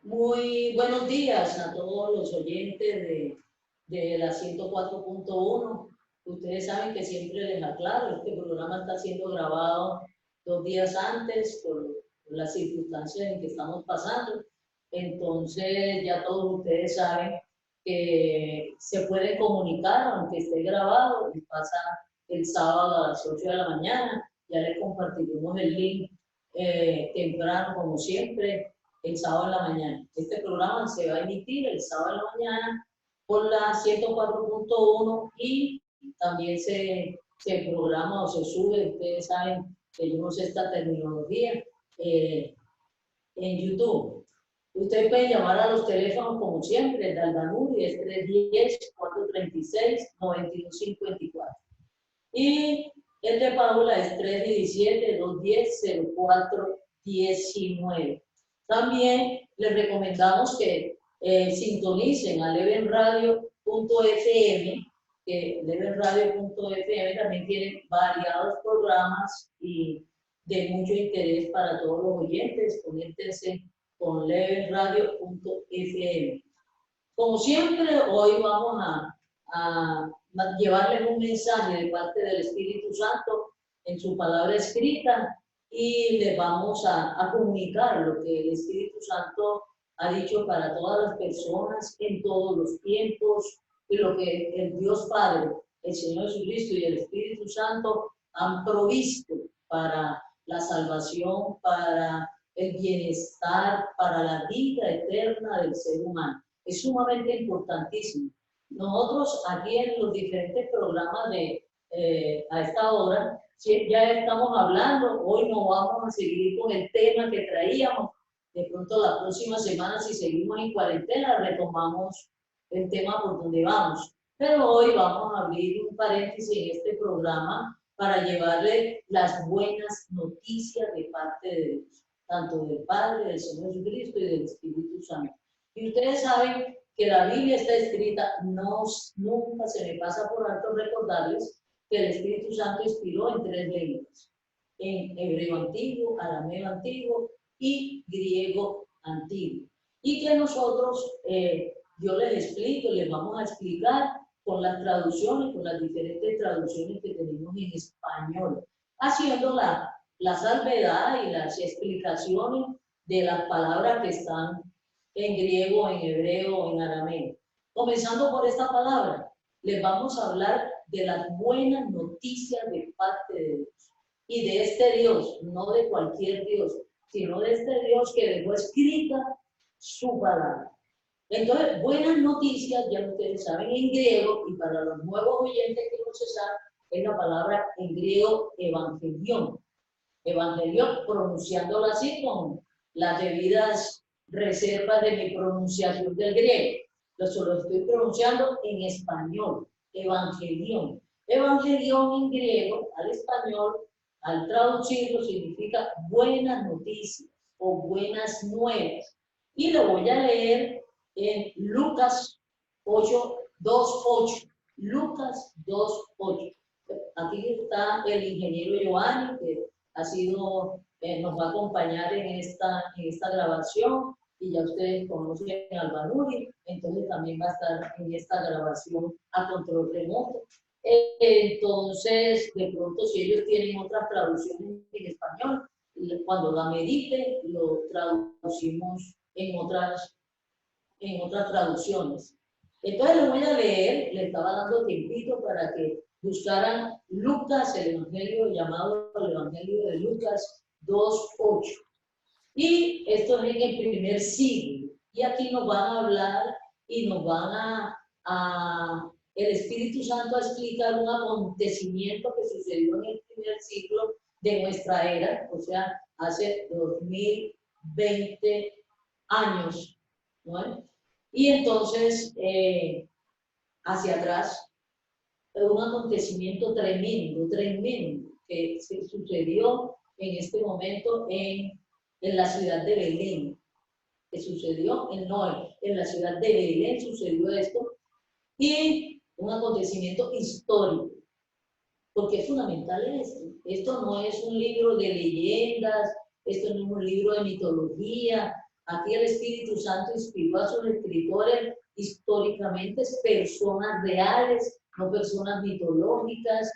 Muy buenos días a todos los oyentes de la 104.1. Ustedes saben que siempre les aclaro, este programa está siendo grabado 2 días antes por las circunstancias en que estamos pasando. Entonces ya todos ustedes saben que se puede comunicar aunque esté grabado y pasa el sábado a las 8 de la mañana. Ya les compartiremos el link temprano como siempre el sábado en la mañana. Este programa se va a emitir el sábado en la mañana por la 104.1 y también se programa o se sube, ustedes saben que yo no sé esta terminología, en YouTube. Ustedes pueden llamar a los teléfonos como siempre, el de Albanuri es 310-436-9254. Y el de Paula es 317-210-0419. También les recomendamos que sintonicen a levenradio.fm, que levenradio.fm también tiene variados programas y de mucho interés para todos los oyentes. Conéctense con levenradio.fm. Como siempre, hoy vamos a llevarles un mensaje de parte del Espíritu Santo en su palabra escrita y les vamos a comunicar lo que el Espíritu Santo ha dicho para todas las personas en todos los tiempos y lo que el Dios Padre, el Señor Jesucristo y el Espíritu Santo han provisto para la salvación, para el bienestar, para la vida eterna del ser humano. Es sumamente importantísimo. Nosotros aquí en los diferentes programas a esta hora, ya estamos hablando, hoy no vamos a seguir con el tema que traíamos, de pronto la próxima semana si seguimos en cuarentena retomamos el tema por donde vamos, pero hoy vamos a abrir un paréntesis en este programa para llevarle las buenas noticias de parte de Dios, tanto del Padre, del Señor Jesucristo y del Espíritu Santo. Y ustedes saben que la Biblia está escrita, nunca se me pasa por alto recordarles que el Espíritu Santo inspiró en 3 lenguas, en hebreo antiguo, arameo antiguo y griego antiguo. Y que nosotros, yo les explico, les vamos a explicar con las traducciones, con las diferentes traducciones que tenemos en español, haciendo la salvedad y las explicaciones de las palabras que están en griego, en hebreo, en arameo. Comenzando por esta palabra, les vamos a hablar de las buenas noticias de parte de Dios. Y de este Dios, no de cualquier Dios, sino de este Dios que dejó escrita su palabra. Entonces, buenas noticias, ya ustedes saben en griego, y para los nuevos oyentes que no se saben, es la palabra en griego evangelión. Evangelión, pronunciándolo así con las debidas reservas de mi pronunciación del griego. Lo estoy pronunciando en español, evangelión. Evangelión en griego, al español, al traducirlo, significa buenas noticias o buenas nuevas. Y lo voy a leer en Lucas 8, 2:8. Lucas 2:8. Aquí está el ingeniero Giovanni, que ha sido, nos va a acompañar en esta grabación, y ya ustedes conocen al Banuri, entonces también va a estar en esta grabación a control remoto. Entonces, de pronto, si ellos tienen otras traducciones en español, cuando la medite, lo traducimos en otras traducciones. Entonces les voy a leer, le estaba dando tiempito para que buscaran Lucas, el Evangelio llamado el Evangelio de Lucas 2:8. Y esto es en el primer siglo. Y aquí nos van a hablar y nos van el Espíritu Santo a explicar un acontecimiento que sucedió en el primer siglo de nuestra era, o sea, hace 2020 años, ¿no? Y entonces, hacia atrás, un acontecimiento tremendo, tremendo, que se sucedió en este momento en la ciudad de Belén, que sucedió en la ciudad de Belén sucedió esto, y un acontecimiento histórico, porque es fundamental esto no es un libro de leyendas, esto no es un libro de mitología, Aquí el Espíritu Santo inspiró a sus escritores históricamente personas reales, no personas mitológicas.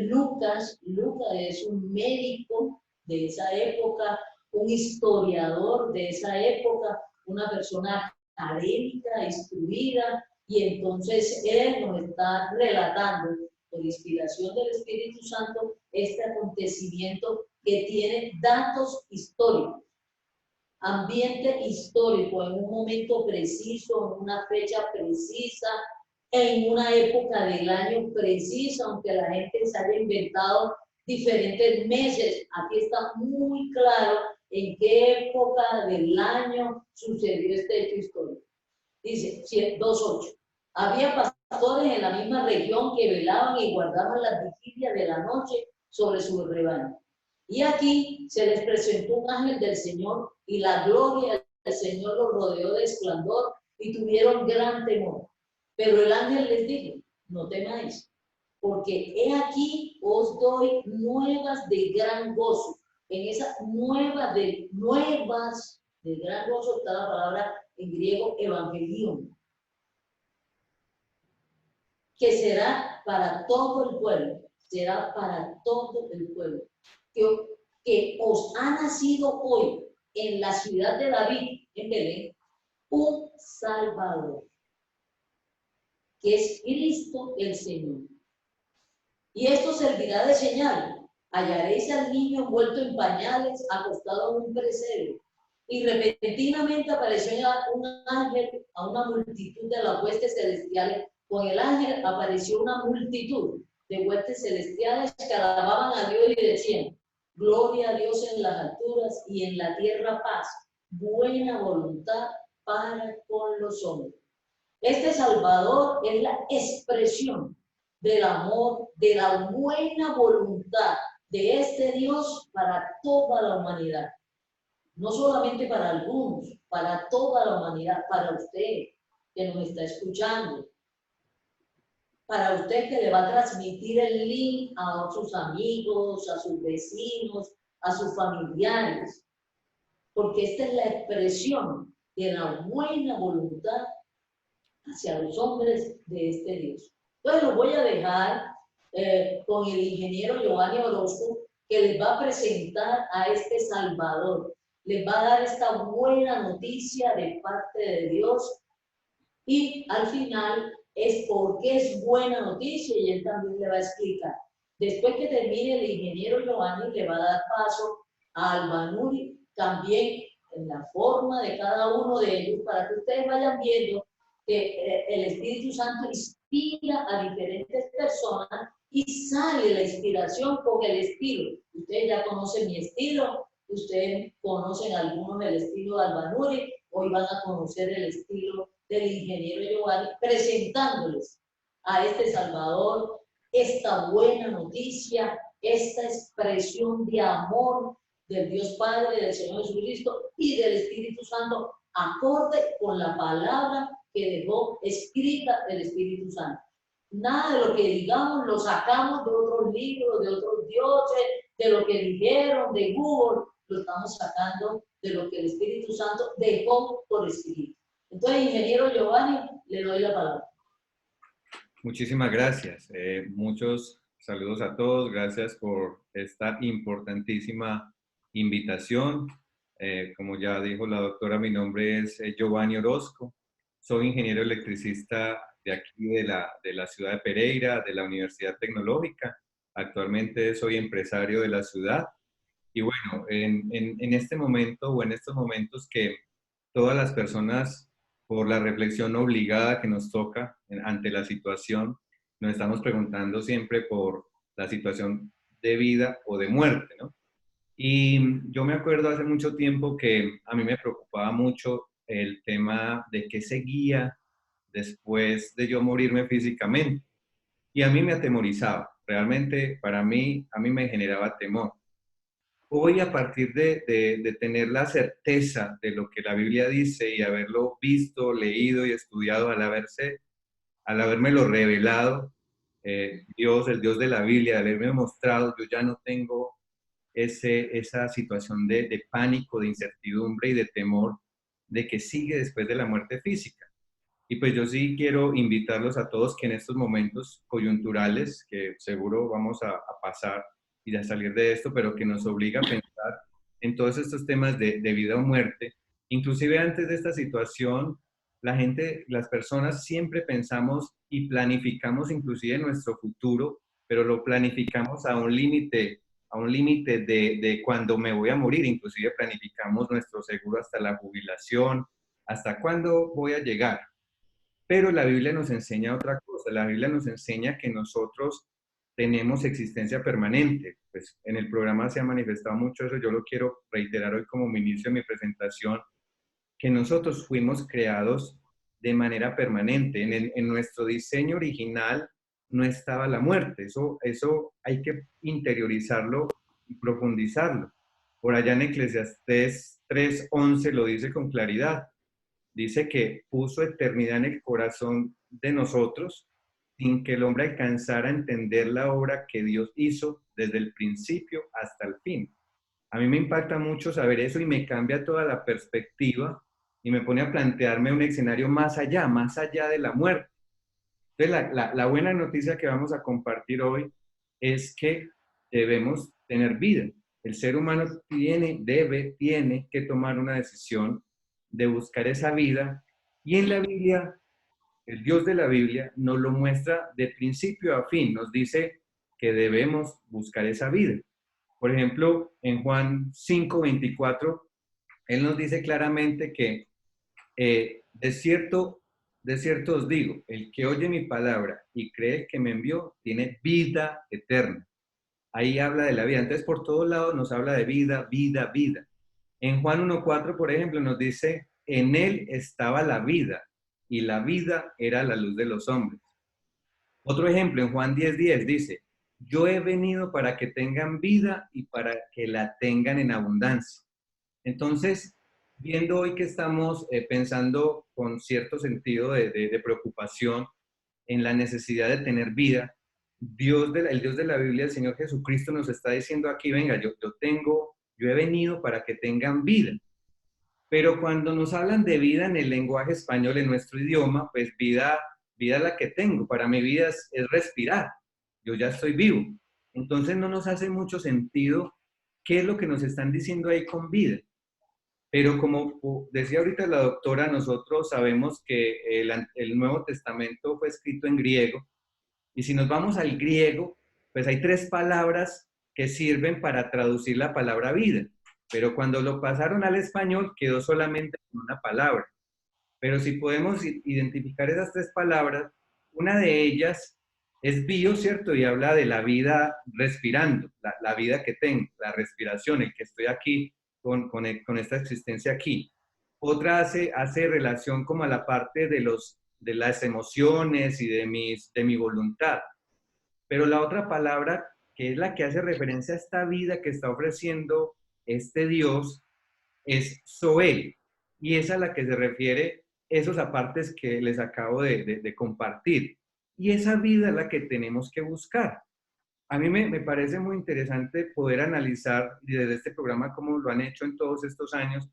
Lucas es un médico de esa época, un historiador de esa época, una persona académica, instruida, y entonces él nos está relatando, por inspiración del Espíritu Santo, este acontecimiento que tiene datos históricos, ambiente histórico, en un momento preciso, en una fecha precisa, en una época del año precisa, aunque la gente se haya inventado diferentes meses. Aquí está muy claro en qué época del año sucedió este hecho histórico. Dice 2:8. Había pastores en la misma región que velaban y guardaban las vigilias de la noche sobre su rebaño. Y aquí se les presentó un ángel del Señor y la gloria del Señor los rodeó de esplendor y tuvieron gran temor. Pero el ángel les dijo, no temáis, porque he aquí os doy nuevas de gran gozo. En esa nuevas de gran gozo está la palabra en griego evangelion, que será para todo el pueblo, será para todo el pueblo, que os ha nacido hoy en la ciudad de David, en Belén, un Salvador, que es Cristo el Señor. Y esto servirá de señal. Hallaréis al niño envuelto en pañales, acostado en un pesebre. Y repentinamente apareció un ángel a una multitud de las huestes celestiales. Con el ángel apareció una multitud de huestes celestiales que alababan a Dios y decían, gloria a Dios en las alturas y en la tierra paz, buena voluntad para con los hombres. Este Salvador es la expresión del amor, de la buena voluntad de este Dios para toda la humanidad. No solamente para algunos, para toda la humanidad, para usted que nos está escuchando, para usted que le va a transmitir el link a sus amigos, a sus vecinos, a sus familiares, porque esta es la expresión de la buena voluntad hacia los hombres de este Dios. Entonces los voy a dejar con el ingeniero Giovanni Orozco, que les va a presentar a este Salvador, les va a dar esta buena noticia de parte de Dios, y al final es porque es buena noticia y él también le va a explicar. Después que termine el ingeniero Giovanni, le va a dar paso a Albanuri, también en la forma de cada uno de ellos, para que ustedes vayan viendo que el Espíritu Santo inspira a diferentes personas y sale la inspiración con el estilo. Ustedes ya conocen mi estilo, ustedes conocen algunos del estilo de Albanuri, hoy van a conocer el estilo del ingeniero Giovanni, presentándoles a este Salvador esta buena noticia, esta expresión de amor del Dios Padre, del Señor Jesucristo y del Espíritu Santo, acorde con la palabra que dejó escrita el Espíritu Santo. Nada de lo que digamos lo sacamos de otros libros, de otros dioses, de lo que dijeron, de Google, lo estamos sacando de lo que el Espíritu Santo dejó por escrito. Entonces, ingeniero Giovanni, le doy la palabra. Muchísimas gracias. Muchos saludos a todos. Gracias por esta importantísima invitación. Como ya dijo la doctora, mi nombre es Giovanni Orozco. Soy ingeniero electricista de aquí, de la ciudad de Pereira, de la Universidad Tecnológica. Actualmente soy empresario de la ciudad. Y bueno, en este momento o en estos momentos que todas las personas, por la reflexión obligada que nos toca ante la situación, nos estamos preguntando siempre por la situación de vida o de muerte, ¿no? Y yo me acuerdo hace mucho tiempo que a mí me preocupaba mucho el tema de qué seguía después de yo morirme físicamente. Y a mí me atemorizaba, realmente para mí, a mí me generaba temor. Hoy, a partir de tener la certeza de lo que la Biblia dice y haberlo visto, leído y estudiado al habérmelo revelado, Dios, el Dios de la Biblia, al haberme mostrado, yo ya no tengo esa situación de pánico, de incertidumbre y de temor, de que sigue después de la muerte física. Y pues yo sí quiero invitarlos a todos que en estos momentos coyunturales, que seguro vamos a pasar y a salir de esto, pero que nos obliga a pensar en todos estos temas de vida o muerte. Inclusive antes de esta situación, la gente, las personas siempre pensamos y planificamos inclusive nuestro futuro, pero lo planificamos a un límite de cuando me voy a morir. Inclusive planificamos nuestro seguro hasta la jubilación, hasta cuándo voy a llegar. Pero la Biblia nos enseña otra cosa. La Biblia nos enseña que nosotros tenemos existencia permanente. Pues en el programa se ha manifestado mucho eso. Yo lo quiero reiterar hoy como mi inicio de mi presentación, que nosotros fuimos creados de manera permanente. En nuestro diseño original no estaba la muerte. Eso hay que interiorizarlo y profundizarlo. Por allá en Eclesiastés 3:11 lo dice con claridad. Dice que puso eternidad en el corazón de nosotros sin que el hombre alcanzara a entender la obra que Dios hizo desde el principio hasta el fin. A mí me impacta mucho saber eso y me cambia toda la perspectiva y me pone a plantearme un escenario más allá de la muerte. Entonces, la buena noticia que vamos a compartir hoy es que debemos tener vida. El ser humano tiene que tomar una decisión de buscar esa vida. Y en la Biblia, el Dios de la Biblia nos lo muestra de principio a fin. Nos dice que debemos buscar esa vida. Por ejemplo, en Juan 5:24, Él nos dice claramente que de cierto os digo, el que oye mi palabra y cree que me envió, tiene vida eterna. Ahí habla de la vida. Entonces, por todos lados nos habla de vida, vida, vida. En Juan 1:4, por ejemplo, nos dice, en él estaba la vida, y la vida era la luz de los hombres. Otro ejemplo, en Juan 10:10 dice, yo he venido para que tengan vida y para que la tengan en abundancia. Entonces, viendo hoy que estamos pensando con cierto sentido de preocupación en la necesidad de tener vida, el Dios de la Biblia, el Señor Jesucristo nos está diciendo aquí, venga, yo he venido para que tengan vida. Pero cuando nos hablan de vida en el lenguaje español, en nuestro idioma, pues vida la que tengo. Para mi vida es respirar. Yo ya estoy vivo. Entonces no nos hace mucho sentido qué es lo que nos están diciendo ahí con vida. Pero como decía ahorita la doctora, nosotros sabemos que el Nuevo Testamento fue escrito en griego. Y si nos vamos al griego, pues hay 3 palabras que sirven para traducir la palabra vida. Pero cuando lo pasaron al español, quedó solamente una palabra. Pero si podemos identificar esas 3 palabras, una de ellas es bio, ¿cierto? Y habla de la vida respirando, la vida que tengo, la respiración, el que estoy aquí con esta existencia aquí. Otra hace relación como a la parte de las emociones y de mi voluntad. Pero la otra palabra, que es la que hace referencia a esta vida que está ofreciendo este Dios, es Zoe. Y es a la que se refiere esos apartes que les acabo de compartir. Y esa vida es la que tenemos que buscar. A mí me parece muy interesante poder analizar desde este programa cómo lo han hecho en todos estos años,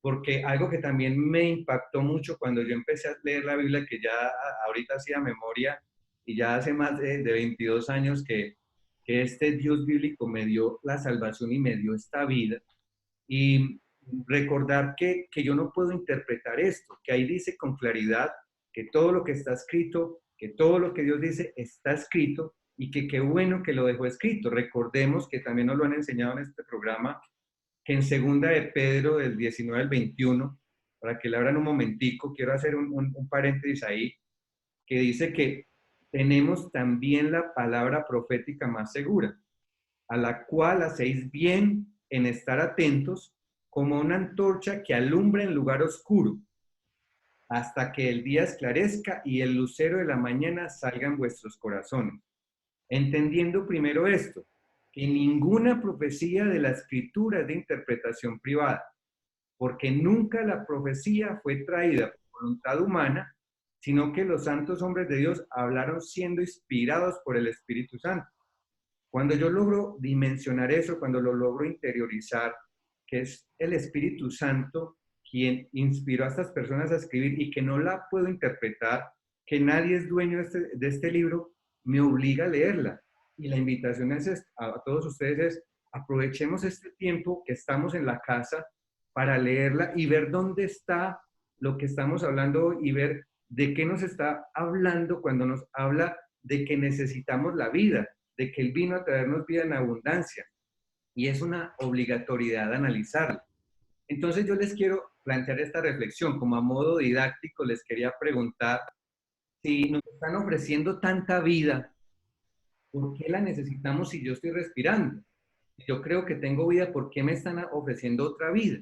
porque algo que también me impactó mucho cuando yo empecé a leer la Biblia, que ya ahorita hacía memoria, y ya hace más de 22 años que este Dios bíblico me dio la salvación y me dio esta vida, y recordar que yo no puedo interpretar esto, que ahí dice con claridad que todo lo que está escrito, que todo lo que Dios dice está escrito, y que qué bueno que lo dejó escrito. Recordemos que también nos lo han enseñado en este programa, que en segunda de Pedro, del 19 al 21, para que le abran un momentico, quiero hacer un paréntesis ahí, que dice que tenemos también la palabra profética más segura, a la cual hacéis bien en estar atentos como una antorcha que alumbra en lugar oscuro, hasta que el día esclarezca y el lucero de la mañana salga en vuestros corazones. Entendiendo primero esto, que ninguna profecía de la Escritura es de interpretación privada, porque nunca la profecía fue traída por voluntad humana, sino que los santos hombres de Dios hablaron siendo inspirados por el Espíritu Santo. Cuando yo logro dimensionar eso, cuando lo logro interiorizar, que es el Espíritu Santo quien inspiró a estas personas a escribir y que no la puedo interpretar, que nadie es dueño de este libro, me obliga a leerla. Y la invitación a todos ustedes es, aprovechemos este tiempo que estamos en la casa para leerla y ver dónde está lo que estamos hablando hoy y ver de qué nos está hablando cuando nos habla de que necesitamos la vida, de que Él vino a traernos vida en abundancia. Y es una obligatoriedad analizarla. Entonces yo les quiero plantear esta reflexión, como a modo didáctico les quería preguntar, si nos están ofreciendo tanta vida, ¿por qué la necesitamos si yo estoy respirando? Si yo creo que tengo vida, ¿por qué me están ofreciendo otra vida?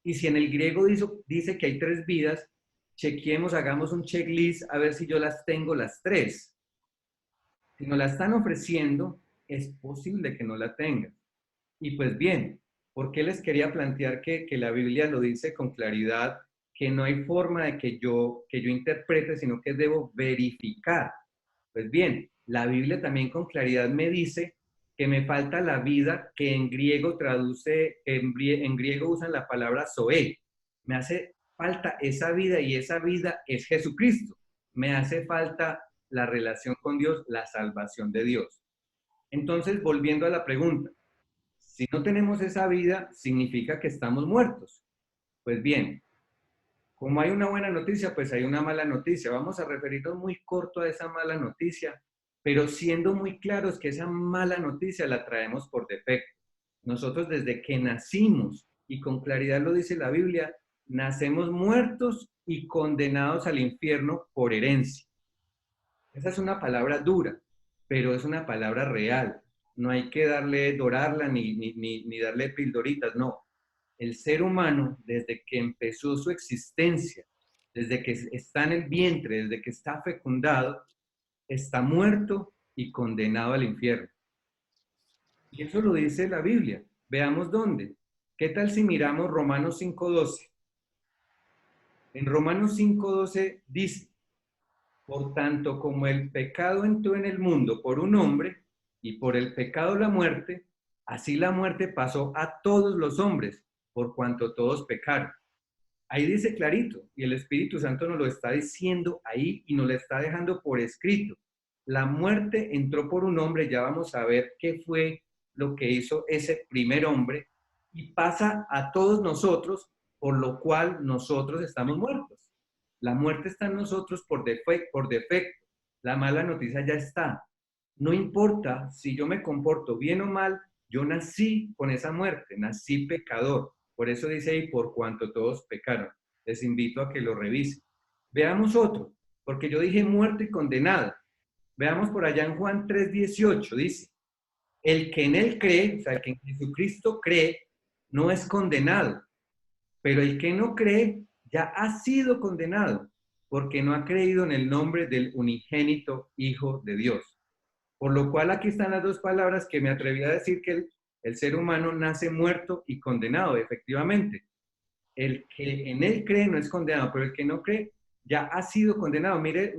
Y si en el griego dice que hay 3 vidas, chequeemos, hagamos un checklist a ver si yo las tengo las 3. Si no la están ofreciendo, es posible que no la tengan. Y pues bien, ¿por qué les quería plantear que la Biblia lo dice con claridad, que no hay forma de que yo interprete, sino que debo verificar? Pues bien, la Biblia también con claridad me dice que me falta la vida, que en griego traduce, en griego usan la palabra zoe. Me hace falta esa vida y esa vida es Jesucristo. Me hace falta la relación con Dios, la salvación de Dios. Entonces, volviendo a la pregunta, si no tenemos esa vida, significa que estamos muertos. Pues bien, como hay una buena noticia, pues hay una mala noticia. Vamos a referirnos muy corto a esa mala noticia, pero siendo muy claros que esa mala noticia la traemos por defecto. Nosotros desde que nacimos, y con claridad lo dice la Biblia, nacemos muertos y condenados al infierno por herencia. Esa es una palabra dura, pero es una palabra real. No hay que dorarla ni darle pildoritas, no. El ser humano, desde que empezó su existencia, desde que está en el vientre, desde que está fecundado, está muerto y condenado al infierno. Y eso lo dice la Biblia. Veamos dónde. ¿Qué tal si miramos Romanos 5:12? En Romanos 5:12 dice, por tanto, como el pecado entró en el mundo por un hombre, y por el pecado la muerte, así la muerte pasó a todos los hombres, por cuanto todos pecaron. Ahí dice clarito, y el Espíritu Santo nos lo está diciendo ahí y nos lo está dejando por escrito. La muerte entró por un hombre, ya vamos a ver qué fue lo que hizo ese primer hombre, y pasa a todos nosotros, por lo cual nosotros estamos muertos. La muerte está en nosotros por defecto. La mala noticia ya está. No importa si yo me comporto bien o mal, yo nací con esa muerte, nací pecador. Por eso dice ahí, por cuanto todos pecaron. Les invito a que lo revisen. Veamos otro, porque yo dije muerto y condenado. Veamos por allá en Juan 3:18, dice, el que en él cree, o sea, el que en Jesucristo cree, no es condenado, pero el que no cree ya ha sido condenado, porque no ha creído en el nombre del unigénito Hijo de Dios. Por lo cual aquí están las 2 palabras que me atreví a decir que el ser humano nace muerto y condenado, efectivamente. El que en él cree no es condenado, pero el que no cree ya ha sido condenado. Mire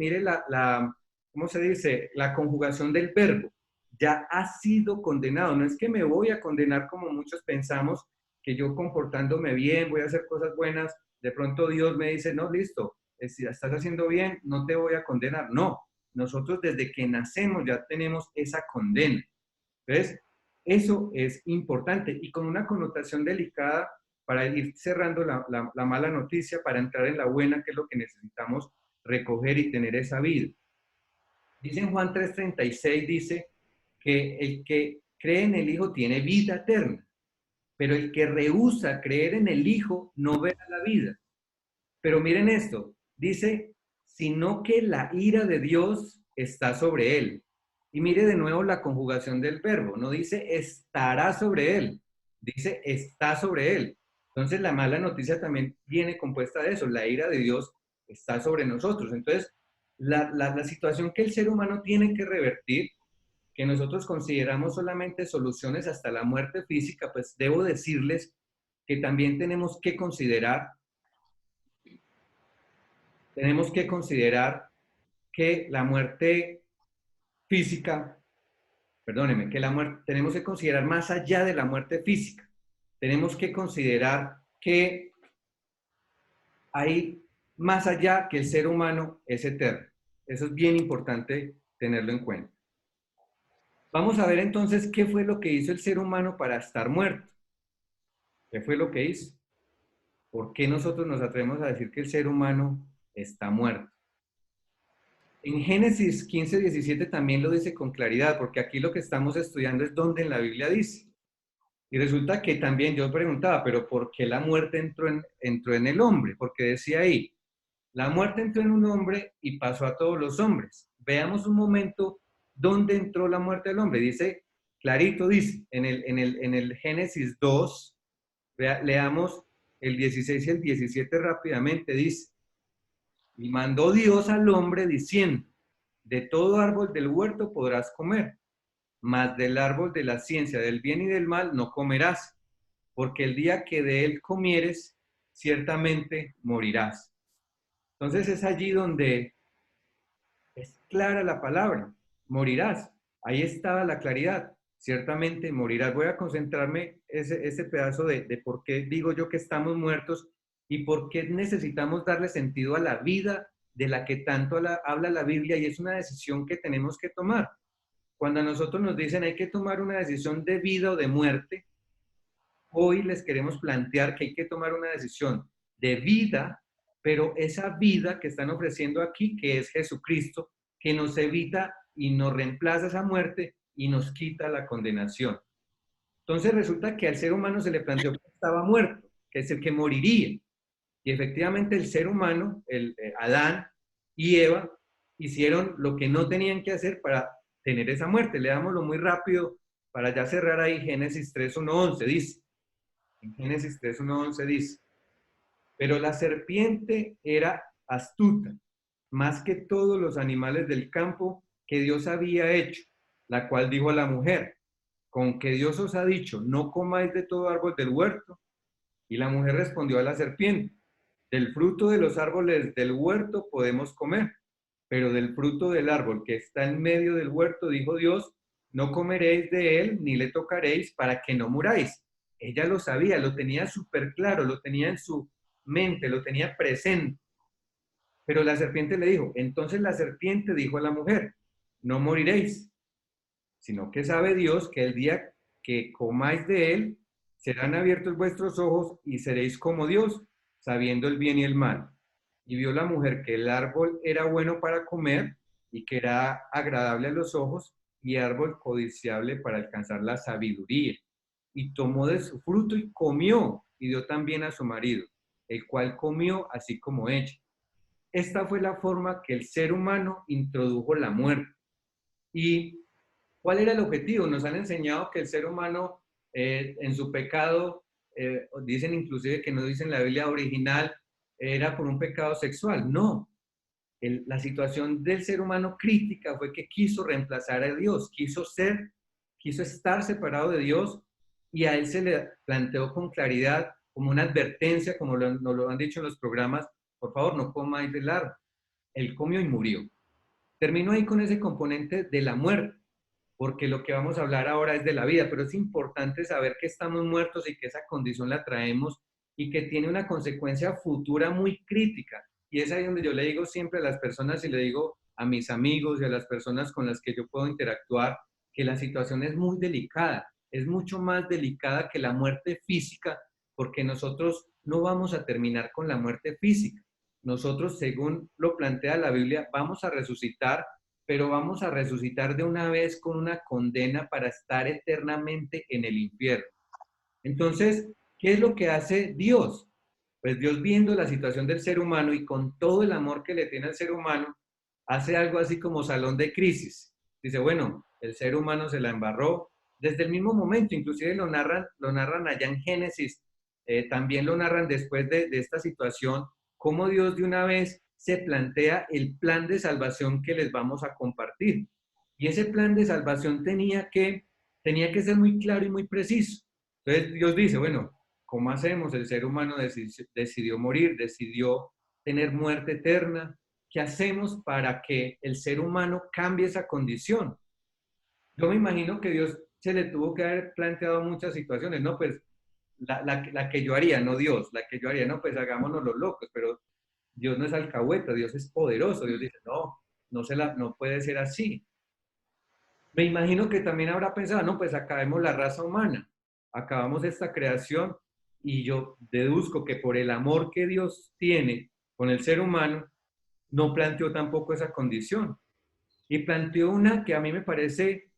¿cómo se dice? La conjugación del verbo. Ya ha sido condenado. No es que me voy a condenar como muchos pensamos, que yo comportándome bien, voy a hacer cosas buenas, de pronto Dios me dice, no, listo, si estás haciendo bien, no te voy a condenar. No, nosotros desde que nacemos ya tenemos esa condena. Entonces, eso es importante y con una connotación delicada para ir cerrando la mala noticia, para entrar en la buena, que es lo que necesitamos recoger y tener esa vida. Dice en Juan 3:36, dice que el que cree en el Hijo tiene vida eterna, pero el que rehúsa creer en el Hijo no verá la vida. Pero miren esto, dice, sino que la ira de Dios está sobre él. Y mire de nuevo la conjugación del verbo, no dice estará sobre él, dice está sobre él. Entonces la mala noticia también viene compuesta de eso, la ira de Dios está sobre nosotros. Entonces, la situación que el ser humano tiene que revertir, que nosotros consideramos solamente soluciones hasta la muerte física, pues debo decirles que también tenemos que considerar que la muerte física, perdóneme, que la muerte, tenemos que considerar más allá de la muerte física. Tenemos que considerar que hay más allá que el ser humano es eterno. Eso es bien importante tenerlo en cuenta. Vamos a ver entonces qué fue lo que hizo el ser humano para estar muerto. ¿Qué fue lo que hizo? ¿Por qué nosotros nos atrevemos a decir que el ser humano está muerto? En Génesis 15:17 también lo dice con claridad, porque aquí lo que estamos estudiando es dónde en la Biblia dice. Y resulta que también yo preguntaba, pero ¿por qué la muerte entró en el hombre? Porque decía ahí, la muerte entró en un hombre y pasó a todos los hombres. Veamos un momento dónde entró la muerte del hombre. Dice, clarito dice, en el Génesis 2, leamos el 16 y el 17 rápidamente, dice, y mandó Dios al hombre diciendo, de todo árbol del huerto podrás comer, mas del árbol de la ciencia del bien y del mal no comerás, porque el día que de él comieres, ciertamente morirás. Entonces es allí donde es clara la palabra, morirás. Ahí estaba la claridad, ciertamente morirás. Voy a concentrarme ese pedazo de por qué digo yo que estamos muertos y por qué necesitamos darle sentido a la vida de la que tanto habla la Biblia, y es una decisión que tenemos que tomar. Cuando a nosotros nos dicen hay que tomar una decisión de vida o de muerte, hoy les queremos plantear que hay que tomar una decisión de vida, pero esa vida que están ofreciendo aquí, que es Jesucristo, que nos evita y nos reemplaza esa muerte y nos quita la condenación. Entonces resulta que al ser humano se le planteó que estaba muerto, que es el que moriría. Y efectivamente el ser humano, Adán y Eva, hicieron lo que no tenían que hacer para tener esa muerte. Leámoslo muy rápido para ya cerrar ahí. Génesis 3:1-11 dice. En Génesis 3:1-11 dice, pero la serpiente era astuta, más que todos los animales del campo que Dios había hecho, la cual dijo a la mujer, con que Dios os ha dicho, no comáis de todo árbol del huerto. Y la mujer respondió a la serpiente, del fruto de los árboles del huerto podemos comer, pero del fruto del árbol que está en medio del huerto, dijo Dios, no comeréis de él ni le tocaréis para que no muráis. Ella lo sabía, lo tenía súper claro, lo tenía en su mente, lo tenía presente. Pero la serpiente le dijo, entonces la serpiente dijo a la mujer, no moriréis, sino que sabe Dios que el día que comáis de él, serán abiertos vuestros ojos y seréis como Dios, sabiendo el bien y el mal. Y vio la mujer que el árbol era bueno para comer y que era agradable a los ojos y árbol codiciable para alcanzar la sabiduría. Y tomó de su fruto y comió y dio también a su marido, el cual comió así como ella. Esta fue la forma que el ser humano introdujo la muerte. ¿Y cuál era el objetivo? Nos han enseñado que el ser humano en su pecado, dicen inclusive que no dicen la Biblia original, era por un pecado sexual. No, la situación del ser humano crítica fue que quiso reemplazar a Dios, quiso estar separado de Dios, y a él se le planteó con claridad, como una advertencia, como nos lo han dicho en los programas, por favor no comáis del árbol. Él comió y murió. Termino ahí con ese componente de la muerte, porque lo que vamos a hablar ahora es de la vida, pero es importante saber que estamos muertos y que esa condición la traemos y que tiene una consecuencia futura muy crítica. Y es ahí donde yo le digo siempre a las personas y le digo a mis amigos y a las personas con las que yo puedo interactuar, que la situación es muy delicada, es mucho más delicada que la muerte física, porque nosotros no vamos a terminar con la muerte física. Nosotros, según lo plantea la Biblia, vamos a resucitar, pero vamos a resucitar de una vez con una condena para estar eternamente en el infierno. Entonces, ¿qué es lo que hace Dios? Pues Dios, viendo la situación del ser humano y con todo el amor que le tiene al ser humano, hace algo así como salón de crisis. Dice, bueno, el ser humano se la embarró desde el mismo momento, inclusive lo narran allá en Génesis, también lo narran después de esta situación, cómo Dios de una vez se plantea el plan de salvación que les vamos a compartir. Y ese plan de salvación tenía que ser muy claro y muy preciso. Entonces Dios dice, bueno, ¿cómo hacemos? El ser humano decidió morir, decidió tener muerte eterna. ¿Qué hacemos para que el ser humano cambie esa condición? Yo me imagino que Dios se le tuvo que haber planteado muchas situaciones, ¿no? Pues la que yo haría, no Dios, la que yo haría, no, pues hagámonos los locos, pero Dios no es alcahueta, Dios es poderoso, Dios dice, no, no puede ser así. Me imagino que también habrá pensado, no, pues acabemos la raza humana, acabamos esta creación y yo deduzco que por el amor que Dios tiene con el ser humano, no planteó tampoco esa condición. Y planteó una que a mí me parece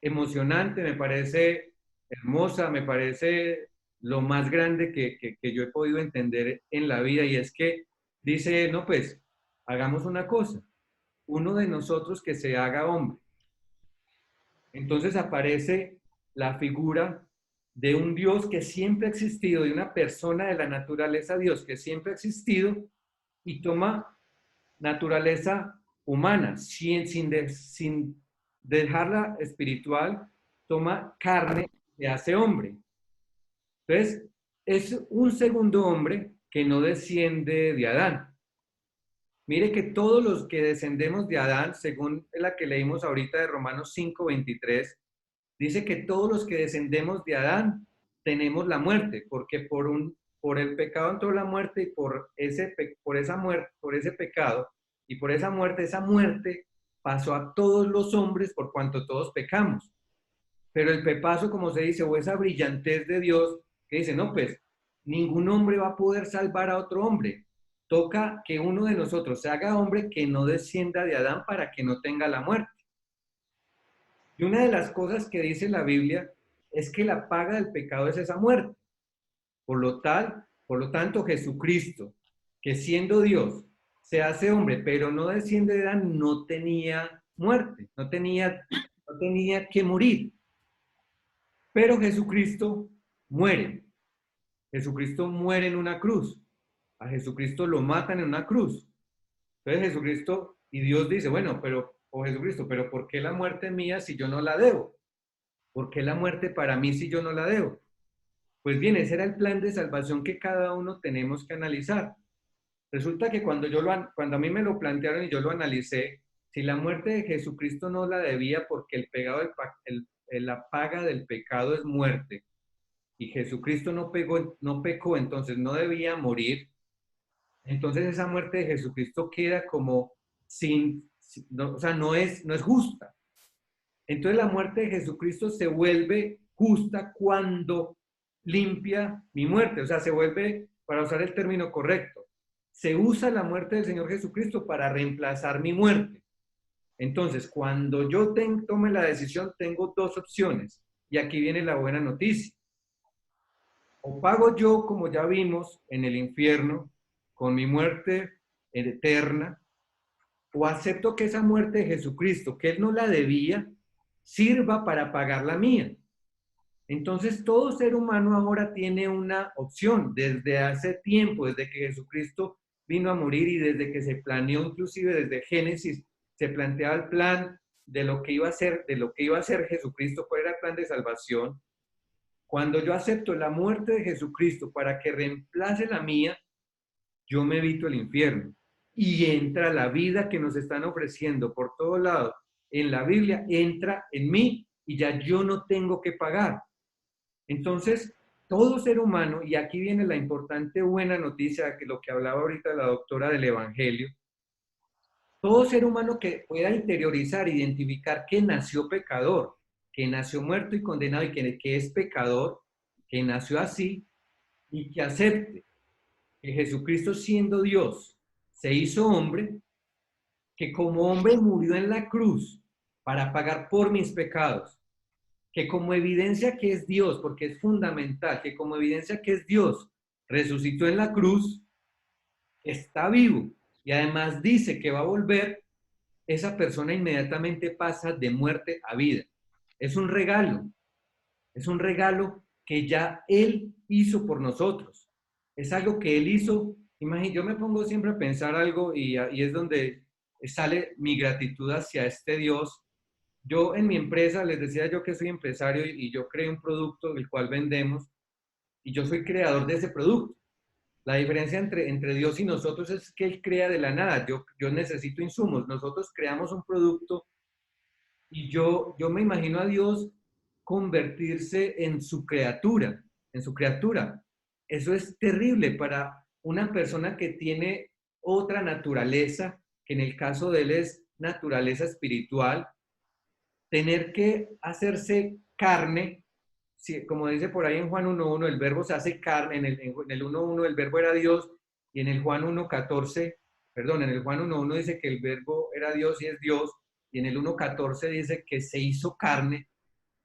emocionante, me parece hermosa, me parece lo más grande que yo he podido entender en la vida y es que dice, no, pues hagamos una cosa, uno de nosotros que se haga hombre. Entonces aparece la figura de un Dios que siempre ha existido, de una persona de la naturaleza Dios que siempre ha existido y toma naturaleza humana, sin dejarla espiritual, toma carne y hace hombre. Entonces, es un segundo hombre que no desciende de Adán. Mire que todos los que descendemos de Adán, según la que leímos ahorita de Romanos 5:23, dice que todos los que descendemos de Adán tenemos la muerte, porque por el pecado entró la muerte y por ese pecado y por esa muerte pasó a todos los hombres por cuanto todos pecamos. Pero el pepazo, como se dice, o esa brillantez de Dios, que dice, no, pues ningún hombre va a poder salvar a otro hombre. Toca que uno de nosotros se haga hombre que no descienda de Adán para que no tenga la muerte. Y una de las cosas que dice la Biblia es que la paga del pecado es esa muerte. Por lo tanto, Jesucristo, que siendo Dios, se hace hombre, pero no desciende de Adán, no tenía muerte, no tenía que morir. Pero Jesucristo muere. Jesucristo muere en una cruz. A Jesucristo lo matan en una cruz. Entonces Jesucristo, y Dios dice, bueno, Jesucristo, pero ¿por qué la muerte mía si yo no la debo? ¿Por qué la muerte para mí si yo no la debo? Pues bien, ese era el plan de salvación que cada uno tenemos que analizar. Resulta que cuando a mí me lo plantearon y yo lo analicé, si la muerte de Jesucristo no la debía porque la paga del pecado es muerte, y Jesucristo no pecó, entonces no debía morir, entonces esa muerte de Jesucristo queda como o sea, no es justa. Entonces la muerte de Jesucristo se vuelve justa cuando limpia mi muerte, o sea, se vuelve, para usar el término correcto, se usa la muerte del Señor Jesucristo para reemplazar mi muerte. Entonces, cuando yo tome la decisión, tengo dos opciones, y aquí viene la buena noticia. O pago yo, como ya vimos, en el infierno, con mi muerte eterna, o acepto que esa muerte de Jesucristo, que Él no la debía, sirva para pagar la mía. Entonces, todo ser humano ahora tiene una opción desde hace tiempo, desde que Jesucristo vino a morir y desde que se planeó, inclusive desde Génesis, se planteaba el plan de lo que iba a ser, Jesucristo, cuál era el plan de salvación. Cuando yo acepto la muerte de Jesucristo para que reemplace la mía, yo me evito el infierno. Y entra la vida que nos están ofreciendo por todos lados en la Biblia, entra en mí y ya yo no tengo que pagar. Entonces, todo ser humano, y aquí viene la importante buena noticia, que lo que hablaba ahorita la doctora del Evangelio, todo ser humano que pueda interiorizar, identificar que nació pecador, que nació muerto y condenado y que es pecador, que nació así y que acepte que Jesucristo siendo Dios se hizo hombre, que como hombre murió en la cruz para pagar por mis pecados, que como evidencia que es Dios, porque es fundamental, que como evidencia que es Dios, resucitó en la cruz, está vivo y además dice que va a volver, esa persona inmediatamente pasa de muerte a vida. Es un regalo que ya Él hizo por nosotros. Es algo que Él hizo. Imagínate, yo me pongo siempre a pensar algo y es donde sale mi gratitud hacia este Dios. Yo en mi empresa, les decía yo que soy empresario y yo creé un producto el cual vendemos y yo soy creador de ese producto. La diferencia entre Dios y nosotros es que Él crea de la nada. Yo necesito insumos. Nosotros creamos un producto y yo me imagino a Dios convertirse en su criatura, en su criatura. Eso es terrible para una persona que tiene otra naturaleza, que en el caso de él es naturaleza espiritual, tener que hacerse carne, como dice por ahí en Juan 1.1, el verbo se hace carne, en el 1.1 el verbo era Dios, y en el Juan 1.14, perdón, en el Juan 1.1 dice que el verbo era Dios y es Dios, y en el 1.14 dice que se hizo carne.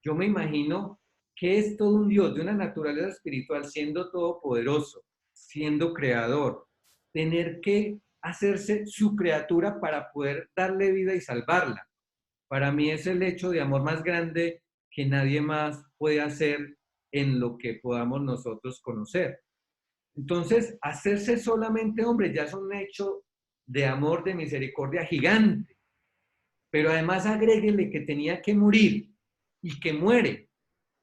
Yo me imagino que es todo un Dios de una naturaleza espiritual, siendo todopoderoso, siendo creador, tener que hacerse su criatura para poder darle vida y salvarla. Para mí es el hecho de amor más grande que nadie más puede hacer en lo que podamos nosotros conocer. Entonces, hacerse solamente hombre ya es un hecho de amor, de misericordia gigante. Pero además agréguele que tenía que morir y que muere.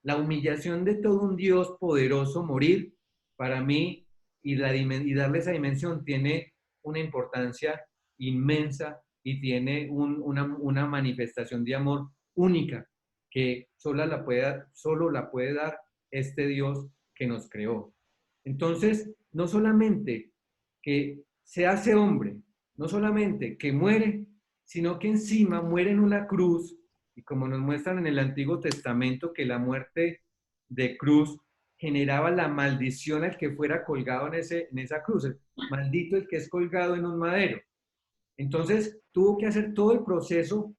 La humillación de todo un Dios poderoso morir, para mí, y darle esa dimensión tiene una importancia inmensa y tiene una manifestación de amor única que solo la puede dar este Dios que nos creó. Entonces, no solamente que se hace hombre, no solamente que muere, sino que encima muere en una cruz, y como nos muestran en el Antiguo Testamento, que la muerte de cruz generaba la maldición al que fuera colgado en esa cruz. Maldito el que es colgado en un madero. Entonces, tuvo que hacer todo el proceso,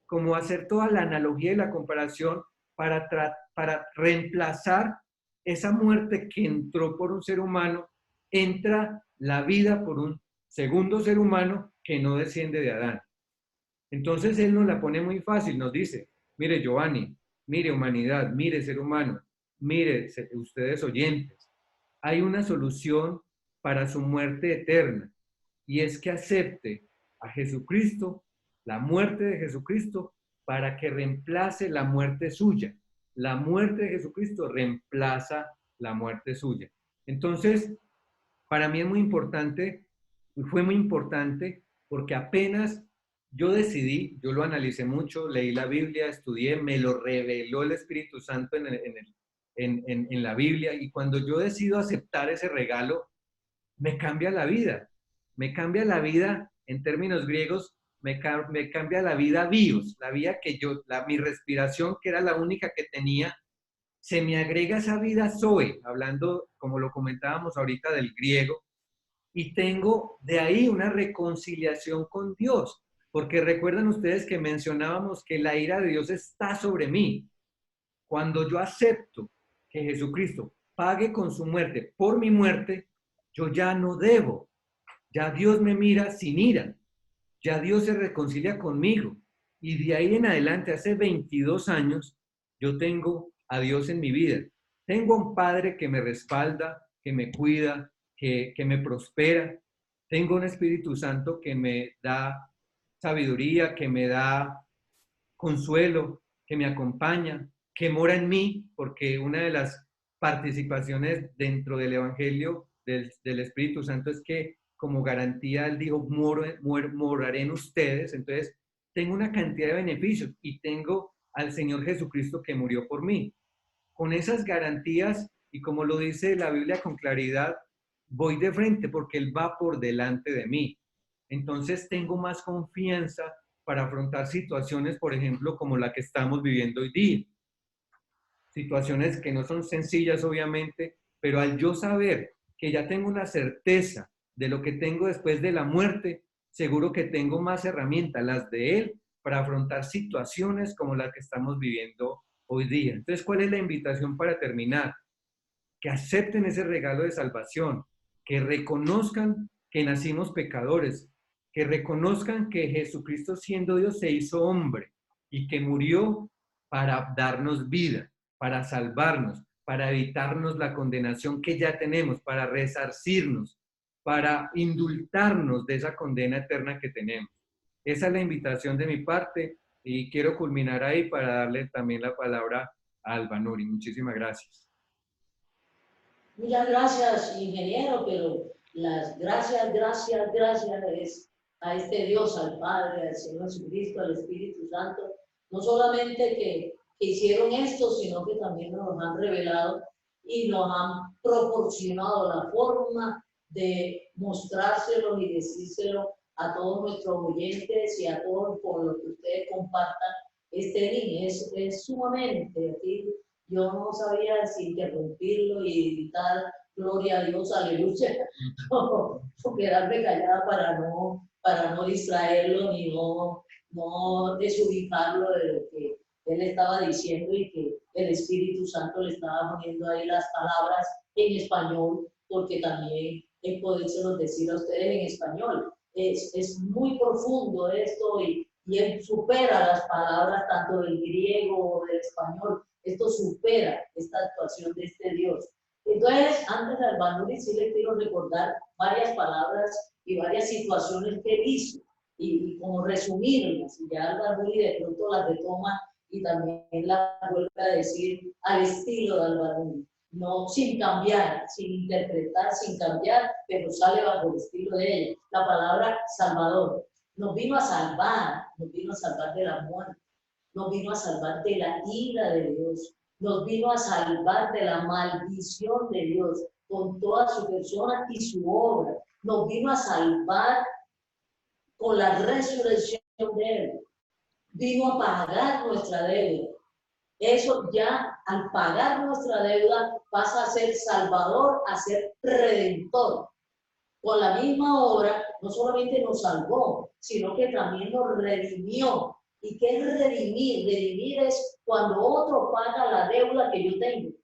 como hacer toda la analogía y la comparación para reemplazar esa muerte que entró por un ser humano, entra la vida por un segundo ser humano que no desciende de Adán. Entonces él nos la pone muy fácil, nos dice, mire Giovanni, mire humanidad, mire ser humano, mire ustedes oyentes, hay una solución para su muerte eterna y es que acepte a Jesucristo, la muerte de Jesucristo, para que reemplace la muerte suya. La muerte de Jesucristo reemplaza la muerte suya. Entonces, para mí es muy importante, fue muy importante, porque apenas yo decidí, yo lo analicé mucho, leí la Biblia, estudié, me lo reveló el Espíritu Santo en la Biblia, y cuando yo decido aceptar ese regalo, me cambia la vida. Me cambia la vida, en términos griegos, me cambia la vida bios, la vida que mi respiración, que era la única que tenía, se me agrega esa vida zoe, hablando, como lo comentábamos ahorita, del griego, y tengo de ahí una reconciliación con Dios, porque recuerdan ustedes que mencionábamos que la ira de Dios está sobre mí. Cuando yo acepto que Jesucristo pague con su muerte por mi muerte, yo ya no debo, ya Dios me mira sin ira, ya Dios se reconcilia conmigo, y de ahí en adelante, hace 22 años, yo tengo a Dios en mi vida. Tengo a un Padre que me respalda, que me cuida, que me prospera. Tengo un Espíritu Santo que me da sabiduría, que me da consuelo, que me acompaña, que mora en mí, porque una de las participaciones dentro del Evangelio del Espíritu Santo es que como garantía él dijo, moraré en ustedes. Entonces, tengo una cantidad de beneficios y tengo al Señor Jesucristo que murió por mí. Con esas garantías, y como lo dice la Biblia con claridad, voy de frente porque Él va por delante de mí. Entonces tengo más confianza para afrontar situaciones, por ejemplo, como la que estamos viviendo hoy día. Situaciones que no son sencillas, obviamente, pero al yo saber que ya tengo una certeza de lo que tengo después de la muerte, seguro que tengo más herramientas, las de Él, para afrontar situaciones como las que estamos viviendo hoy día. Entonces, ¿cuál es la invitación para terminar? Que acepten ese regalo de salvación, que reconozcan que nacimos pecadores, que reconozcan que Jesucristo siendo Dios se hizo hombre y que murió para darnos vida, para salvarnos, para evitarnos la condenación que ya tenemos, para resarcirnos, para indultarnos de esa condena eterna que tenemos. Esa es la invitación de mi parte y quiero culminar ahí para darle también la palabra a Alba Nuri. Muchísimas gracias. Muchas gracias, ingeniero, pero las gracias es a este Dios, al Padre, al Señor Jesucristo, al Espíritu Santo, no solamente que hicieron esto, sino que también nos han revelado y nos han proporcionado la forma de mostrárselo y decírselo a todos nuestros oyentes y a todos por lo que ustedes compartan este link. Es sumamente, aquí yo no sabía si interrumpirlo y gritar gloria a Dios, aleluya, o quedarme callada para no distraerlo ni no desubicarlo de lo que él estaba diciendo y que el Espíritu Santo le estaba poniendo ahí las palabras en español, porque también es podérselo decir a ustedes en español. Es muy profundo esto y él supera las palabras tanto del griego o del español. Esto supera esta actuación de este Dios. Entonces, antes de Albanuri, sí le quiero recordar varias palabras y varias situaciones que él hizo y como resumirlas. Y ya Albanuri de pronto las retoma y también las vuelve a decir al estilo de Albanuri. No sin cambiar, sin interpretar, sin cambiar, pero sale bajo el estilo de ella. La palabra Salvador nos vino a salvar de la muerte, nos vino a salvar de la ira de Dios, nos vino a salvar de la maldición de Dios con toda su persona y su obra, nos vino a salvar con la resurrección de Él, vino a pagar nuestra deuda. Eso ya al pagar nuestra deuda pasa a ser salvador, a ser redentor. Con la misma obra no solamente nos salvó, sino que también nos redimió. ¿Y qué es redimir? Redimir es cuando otro paga la deuda que yo tengo.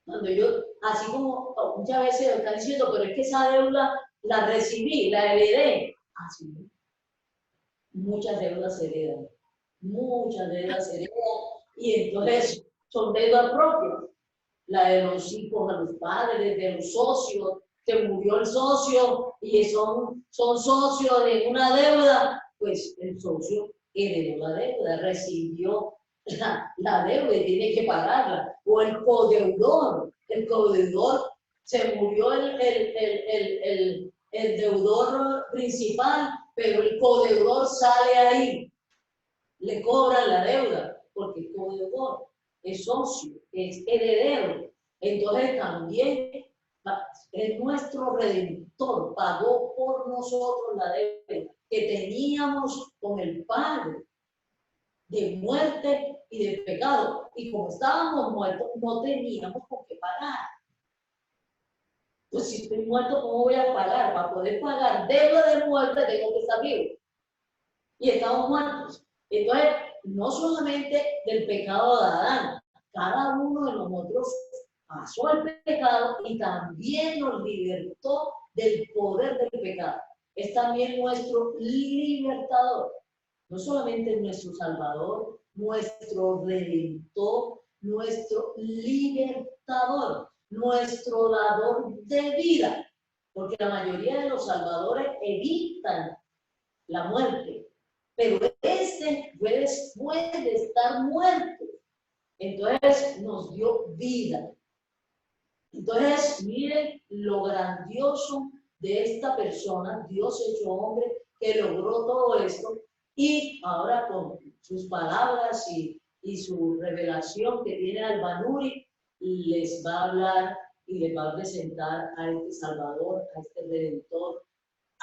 Cuando yo, así como muchas veces están diciendo, pero es que esa deuda la recibí, la heredé. Así, muchas deudas se heredan. Muchas deudas se heredan. Y entonces son deudas propias. La de los hijos a los padres, de los socios, que murió el socio y son socios de una deuda, pues el socio heredó la deuda, recibió la deuda y tiene que pagarla. O el codeudor se murió el deudor principal, pero el codeudor sale ahí, le cobran la deuda, porque el codeudor es socio, es heredero. Entonces también es nuestro Redentor, pagó por nosotros la deuda que teníamos con el Padre de muerte y de pecado. Y como estábamos muertos, no teníamos por qué pagar. Pues si estoy muerto, ¿cómo voy a pagar? Para poder pagar deuda de muerte tengo que estar vivo. Y estamos muertos. Entonces, no solamente del pecado de Adán, cada uno de nosotros pasó el pecado y también nos libertó del poder del pecado. Es también nuestro libertador. No solamente nuestro Salvador, nuestro Redentor, nuestro libertador, nuestro dador de vida. Porque la mayoría de los salvadores evitan la muerte. Pero este fue después de estar muerto. Entonces nos dio vida. Entonces, miren lo grandioso de esta persona, Dios hecho hombre, que logró todo esto. Y ahora con sus palabras y su revelación que tiene Albanuri, les va a hablar y les va a presentar a este Salvador, a este Redentor,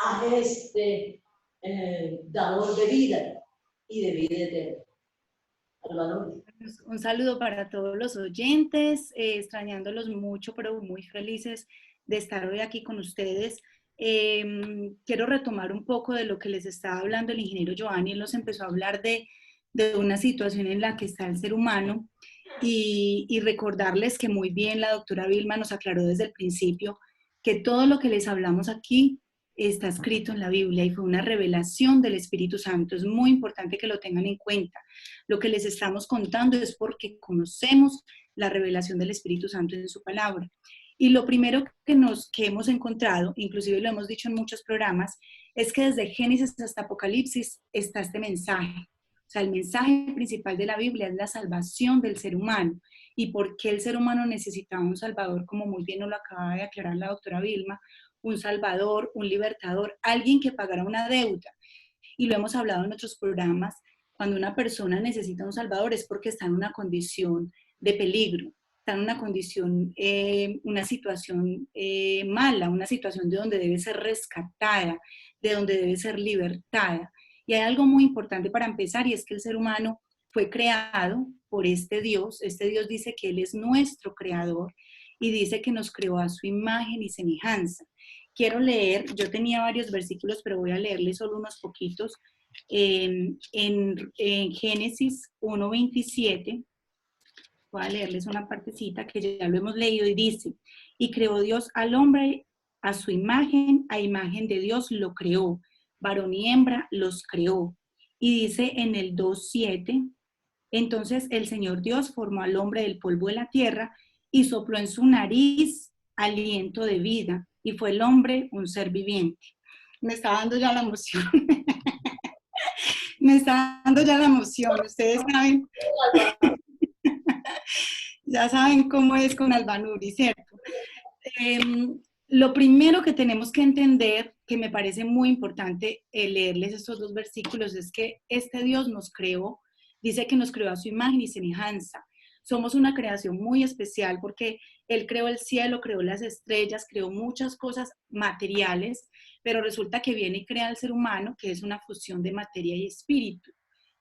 a este dador de vida y de vida eterna. Albanuri. Un saludo para todos los oyentes, extrañándolos mucho, pero muy felices de estar hoy aquí con ustedes. Quiero retomar un poco de lo que les estaba hablando el ingeniero Giovanni. Él nos empezó a hablar de una situación en la que está el ser humano y recordarles que muy bien la doctora Vilma nos aclaró desde el principio que todo lo que les hablamos aquí está escrito en la Biblia y fue una revelación del Espíritu Santo. Es muy importante que lo tengan en cuenta. Lo que les estamos contando es porque conocemos la revelación del Espíritu Santo en su palabra. Y lo primero que hemos encontrado, inclusive lo hemos dicho en muchos programas, es que desde Génesis hasta Apocalipsis está este mensaje. O sea, el mensaje principal de la Biblia es la salvación del ser humano. ¿Y por qué el ser humano necesitaba un salvador? Como muy bien nos lo acaba de aclarar la doctora Vilma, un salvador, un libertador, alguien que pagara una deuda. Y lo hemos hablado en otros programas, Cuando una persona necesita un Salvador es porque está en una condición de peligro, está en una condición, una situación mala, una situación de donde debe ser rescatada, de donde debe ser libertada. Y hay algo muy importante para empezar, y es que el ser humano fue creado por este Dios dice que Él es nuestro creador y dice que nos creó a su imagen y semejanza. Quiero leer, yo tenía varios versículos, pero voy a leerles solo unos poquitos. En Génesis 1:27, voy a leerles una partecita que ya lo hemos leído y dice, y creó Dios al hombre a su imagen, a imagen de Dios lo creó, varón y hembra los creó. Y dice en el 2:7, entonces el Señor Dios formó al hombre del polvo de la tierra y sopló en su nariz aliento de vida, y fue el hombre un ser viviente. Me está dando ya la emoción. Me está dando ya la emoción. Ustedes saben, ya saben cómo es con Albanuri, ¿cierto? Lo primero que tenemos que entender, que me parece muy importante leerles estos dos versículos, es que este Dios nos creó, dice que nos creó a su imagen y semejanza. Somos una creación muy especial porque Él creó el cielo, creó las estrellas, creó muchas cosas materiales, pero resulta que viene y crea al ser humano, que es una fusión de materia y espíritu.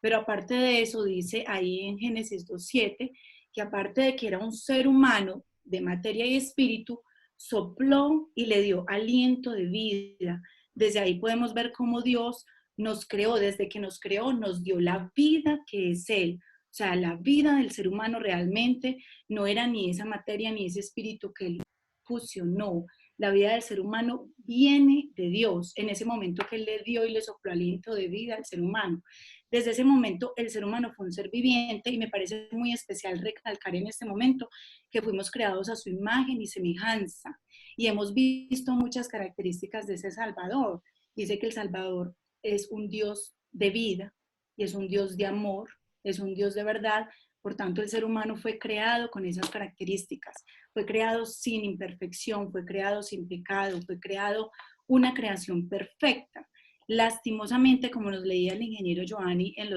Pero aparte de eso, dice ahí en Génesis 2:7, que aparte de que era un ser humano de materia y espíritu, sopló y le dio aliento de vida. Desde ahí podemos ver cómo Dios nos creó, desde que nos creó, nos dio la vida que es Él. O sea, la vida del ser humano realmente no era ni esa materia ni ese espíritu que Él fusionó. La vida del ser humano viene de Dios, en ese momento que Él le dio y le sopló aliento de vida al ser humano. Desde ese momento el ser humano fue un ser viviente y me parece muy especial recalcar en este momento que fuimos creados a su imagen y semejanza y hemos visto muchas características de ese Salvador. Dice que el Salvador es un Dios de vida y es un Dios de amor, es un Dios de verdad. Por tanto, el ser humano fue creado con esas características, fue creado sin imperfección, fue creado sin pecado, fue creado una creación perfecta. Lastimosamente, como nos leía el ingeniero Giovanni en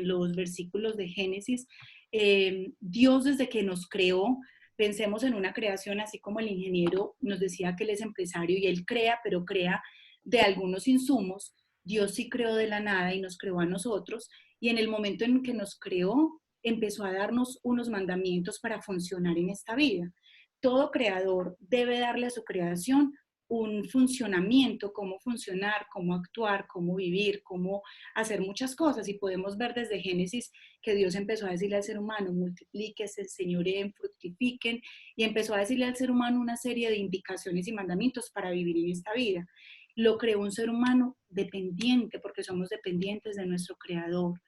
los versículos de Génesis, Dios desde que nos creó, pensemos en una creación, así como el ingeniero nos decía que él es empresario y él crea, pero crea de algunos insumos. Dios sí creó de la nada y nos creó a nosotros, y en el momento en que nos creó, empezó a darnos unos mandamientos para funcionar en esta vida. Todo creador debe darle a su creación un funcionamiento, cómo funcionar, cómo actuar, cómo vivir, cómo hacer muchas cosas. Y podemos ver desde Génesis que Dios empezó a decirle al ser humano, multiplíquese, señoreen, fructifiquen, y empezó a decirle al ser humano una serie de indicaciones y mandamientos para vivir en esta vida. Lo creó un ser humano dependiente, porque somos dependientes de nuestro Creador.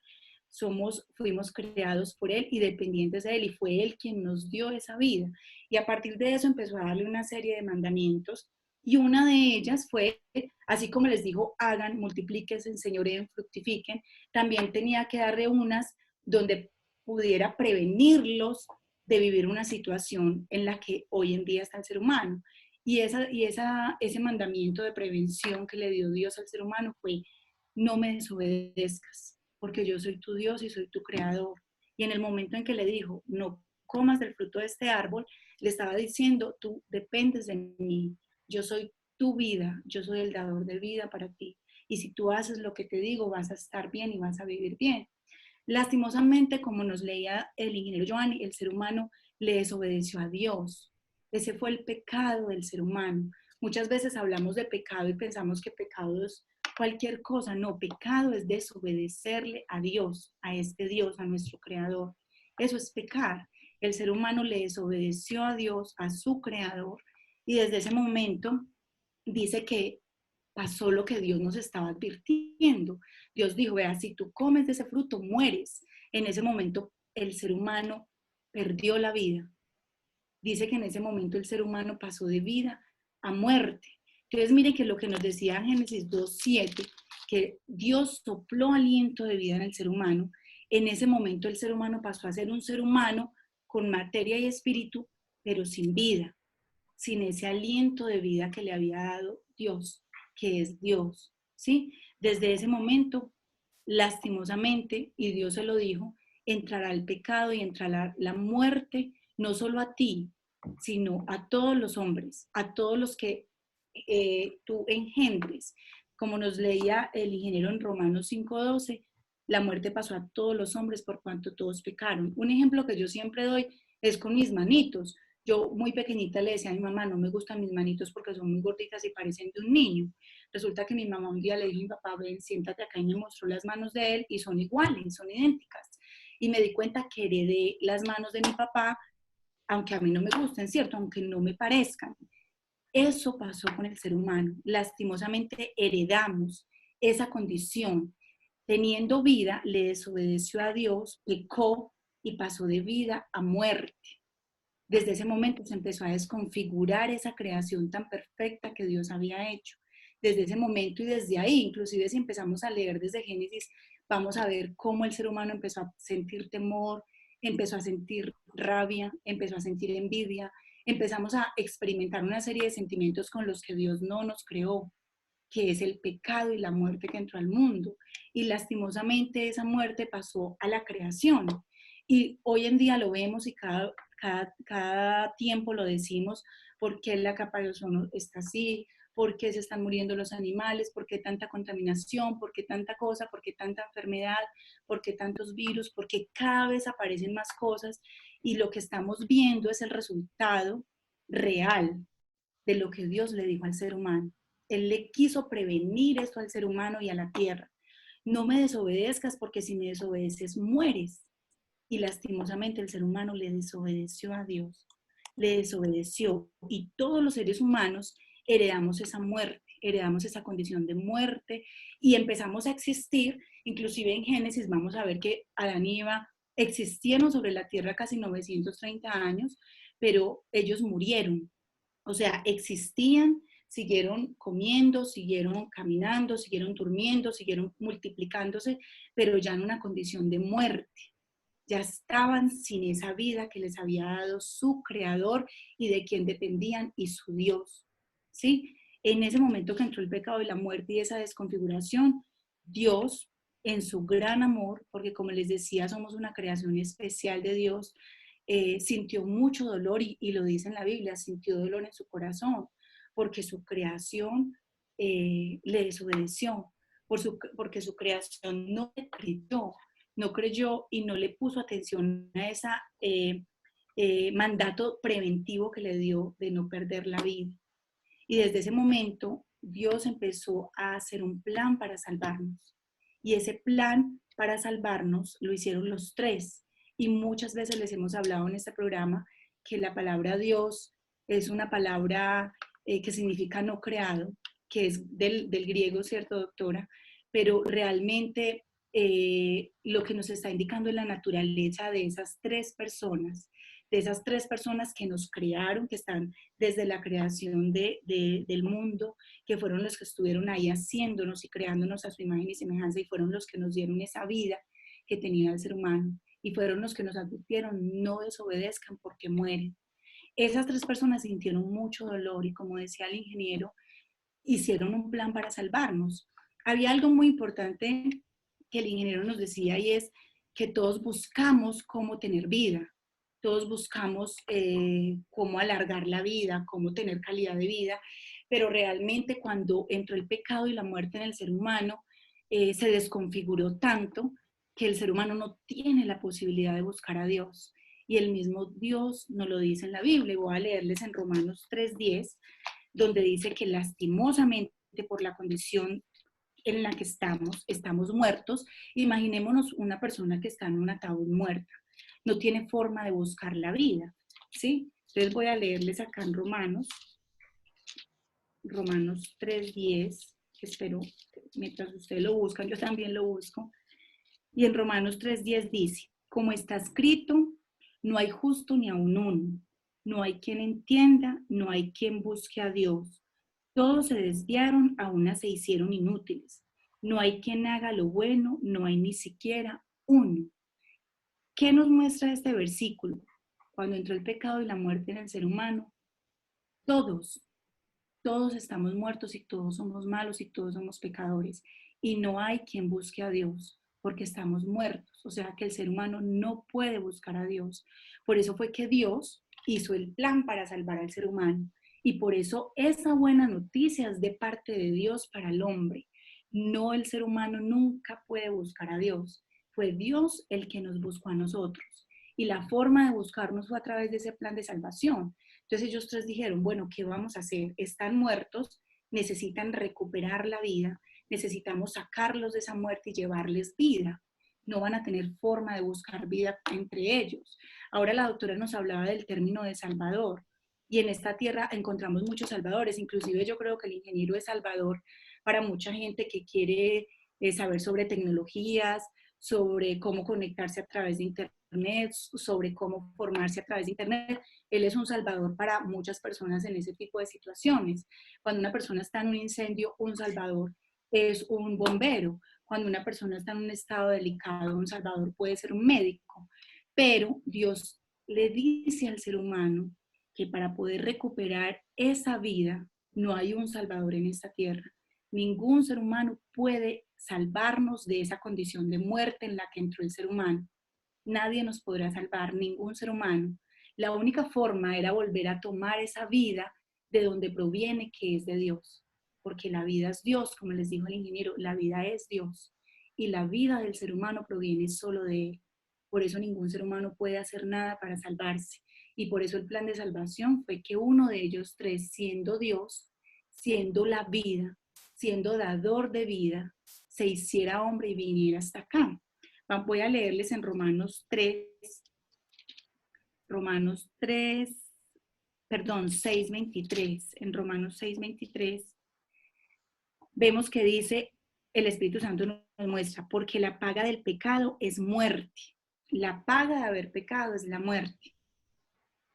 Fuimos creados por Él y dependientes de Él, y fue Él quien nos dio esa vida. Y a partir de eso empezó a darle una serie de mandamientos, y una de ellas fue, así como les dijo, hagan, multiplíquense, enseñoreen, fructifiquen, también tenía que darle unas donde pudiera prevenirlos de vivir una situación en la que hoy en día está el ser humano. Y ese mandamiento de prevención que le dio Dios al ser humano fue, no me desobedezcas, porque yo soy tu Dios y soy tu creador. Y en el momento en que le dijo, no comas del fruto de este árbol, le estaba diciendo, tú dependes de mí, yo soy tu vida, yo soy el dador de vida para ti. Y si tú haces lo que te digo, vas a estar bien y vas a vivir bien. Lastimosamente, como nos leía el ingeniero Giovanni, el ser humano le desobedeció a Dios. Ese fue el pecado del ser humano. Muchas veces hablamos de pecado y pensamos que pecado es cualquier cosa. No, pecado es desobedecerle a Dios, a este Dios, a nuestro Creador. Eso es pecar. El ser humano le desobedeció a Dios, a su Creador, y desde ese momento dice que pasó lo que Dios nos estaba advirtiendo. Dios dijo, vea, si tú comes de ese fruto, mueres. En ese momento el ser humano perdió la vida. Dice que en ese momento el ser humano pasó de vida a muerte. Entonces, mire que lo que nos decía Génesis 2:7, que Dios sopló aliento de vida en el ser humano, en ese momento el ser humano pasó a ser un ser humano con materia y espíritu, pero sin vida, sin ese aliento de vida que le había dado Dios, que es Dios, ¿sí? Desde ese momento lastimosamente, y Dios se lo dijo, entrará el pecado y entrará la muerte, no solo a ti, sino a todos los hombres, a todos los que tú engendres. Como nos leía el ingeniero en Romanos 5:12, la muerte pasó a todos los hombres por cuanto todos pecaron. Un ejemplo que yo siempre doy es con mis manitos. Yo muy pequeñita le decía a mi mamá, no me gustan mis manitos porque son muy gorditas y parecen de un niño. Resulta que mi mamá un día le dijo a mi papá, ven, siéntate acá, y me mostró las manos de él y son iguales, son idénticas. Y me di cuenta que heredé las manos de mi papá, aunque a mí no me gusten, ¿cierto? Aunque no me parezcan. Eso pasó con el ser humano. Lastimosamente heredamos esa condición. Teniendo vida, le desobedeció a Dios, pecó y pasó de vida a muerte. Desde ese momento se empezó a desconfigurar esa creación tan perfecta que Dios había hecho. Desde ese momento y desde ahí, inclusive si empezamos a leer desde Génesis, vamos a ver cómo el ser humano empezó a sentir temor, empezó a sentir rabia, empezó a sentir envidia, empezamos a experimentar una serie de sentimientos con los que Dios no nos creó, que es el pecado y la muerte que entró al mundo. Y lastimosamente esa muerte pasó a la creación. Y hoy en día lo vemos y cada tiempo lo decimos, ¿por qué la capa de ozono está así? ¿Por qué se están muriendo los animales? ¿Por qué tanta contaminación? ¿Por qué tanta cosa? ¿Por qué tanta enfermedad? ¿Por qué tantos virus? ¿Por qué cada vez aparecen más cosas? Y lo que estamos viendo es el resultado real de lo que Dios le dijo al ser humano. Él le quiso prevenir esto al ser humano y a la tierra. No me desobedezcas porque si me desobedeces mueres. Y lastimosamente el ser humano le desobedeció a Dios, le desobedeció y todos los seres humanos heredamos esa muerte, heredamos esa condición de muerte y empezamos a existir. Inclusive en Génesis vamos a ver que Adán y Eva existieron sobre la tierra casi 930 años, pero ellos murieron. O sea, existían, siguieron comiendo, siguieron caminando, siguieron durmiendo, siguieron multiplicándose, pero ya en una condición de muerte. Ya estaban sin esa vida que les había dado su creador y de quien dependían y su Dios, ¿sí? En ese momento que entró el pecado y la muerte y esa desconfiguración, Dios, en su gran amor, porque como les decía, somos una creación especial de Dios, sintió mucho dolor y lo dice en la Biblia, sintió dolor en su corazón, porque su creación le desobedeció, porque su creación no le creyó, no creyó y no le puso atención a ese mandato preventivo que le dio de no perder la vida. Y desde ese momento Dios empezó a hacer un plan para salvarnos. Y ese plan para salvarnos lo hicieron los tres. Y muchas veces les hemos hablado en este programa que la palabra Dios es una palabra que significa no creado, que es del griego, ¿cierto, doctora? Pero realmente lo que nos está indicando es la naturaleza de esas tres personas, que nos crearon, que están desde la creación del mundo, que fueron los que estuvieron ahí haciéndonos y creándonos a su imagen y semejanza, y fueron los que nos dieron esa vida que tenía el ser humano, y fueron los que nos advirtieron, no desobedezcan porque mueren. Esas tres personas sintieron mucho dolor y, como decía el ingeniero, hicieron un plan para salvarnos. Había algo muy importante que el ingeniero nos decía, y es que todos buscamos cómo tener vida, todos buscamos cómo alargar la vida, cómo tener calidad de vida, pero realmente cuando entró el pecado y la muerte en el ser humano, se desconfiguró tanto que el ser humano no tiene la posibilidad de buscar a Dios. Y el mismo Dios nos lo dice en la Biblia. Voy a leerles en Romanos 3:10, donde dice que lastimosamente por la condición en la que estamos muertos. Imaginémonos una persona que está en un ataúd muerta, no tiene forma de buscar la vida, ¿sí? Entonces voy a leerles acá en Romanos 3:10, que espero, mientras ustedes lo buscan, yo también lo busco, y en Romanos 3:10 dice, como está escrito, no hay justo ni aun uno, no hay quien entienda, no hay quien busque a Dios. Todos se desviaron, a una se hicieron inútiles. No hay quien haga lo bueno, no hay ni siquiera uno. ¿Qué nos muestra este versículo? Cuando entró el pecado y la muerte en el ser humano, todos Todos estamos muertos y todos somos malos y todos somos pecadores. Y no hay quien busque a Dios porque estamos muertos. O sea que el ser humano no puede buscar a Dios. Por eso fue que Dios hizo el plan para salvar al ser humano. Y por eso esa buena noticia es de parte de Dios para el hombre. No, el ser humano nunca puede buscar a Dios. Fue Dios el que nos buscó a nosotros. Y la forma de buscarnos fue a través de ese plan de salvación. Entonces ellos tres dijeron, bueno, ¿qué vamos a hacer? Están muertos, necesitan recuperar la vida, necesitamos sacarlos de esa muerte y llevarles vida. No van a tener forma de buscar vida entre ellos. Ahora la doctora nos hablaba del término de Salvador. Y en esta tierra encontramos muchos salvadores, inclusive yo creo que el ingeniero es salvador para mucha gente que quiere saber sobre tecnologías, sobre cómo conectarse a través de Internet, sobre cómo formarse a través de Internet. Él es un salvador para muchas personas en ese tipo de situaciones. Cuando una persona está en un incendio, un salvador es un bombero. Cuando una persona está en un estado delicado, un salvador puede ser un médico. Pero Dios le dice al ser humano que para poder recuperar esa vida, no hay un salvador en esta tierra. Ningún ser humano puede salvarnos de esa condición de muerte en la que entró el ser humano. Nadie nos podrá salvar, ningún ser humano. La única forma era volver a tomar esa vida de donde proviene, que es de Dios. Porque la vida es Dios, como les dijo el ingeniero, la vida es Dios. Y la vida del ser humano proviene solo de Él. Por eso ningún ser humano puede hacer nada para salvarse. Y por eso el plan de salvación fue que uno de ellos tres, siendo Dios, siendo la vida, siendo dador de vida, se hiciera hombre y viniera hasta acá. Voy a leerles en Romanos 6:23. En Romanos 6:23 vemos que dice, el Espíritu Santo nos muestra, porque la paga del pecado es muerte. La paga de haber pecado es la muerte.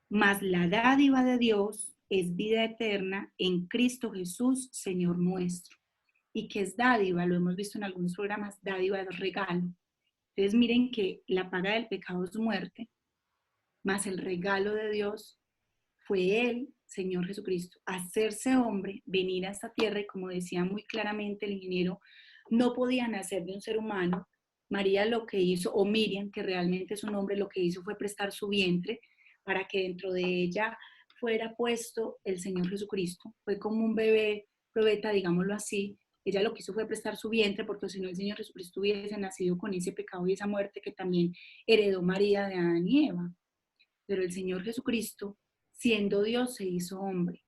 Mas la dádiva de Dios es vida eterna en Cristo Jesús, Señor nuestro. ¿Y qué es dádiva? Lo hemos visto en algunos programas, dádiva es regalo. Entonces miren que la paga del pecado es muerte, más el regalo de Dios fue Él, Señor Jesucristo, hacerse hombre, venir a esta tierra y como decía muy claramente el ingeniero, no podía nacer de un ser humano. María lo que hizo, o Miriam, que realmente es un hombre, lo que hizo fue prestar su vientre para que dentro de ella fuera puesto el Señor Jesucristo. Fue como un bebé probeta, digámoslo así. Ella lo que hizo fue prestar su vientre, porque si no el Señor Jesucristo hubiese nacido con ese pecado y esa muerte que también heredó María de Adán y Eva. Pero el Señor Jesucristo, siendo Dios, se hizo hombre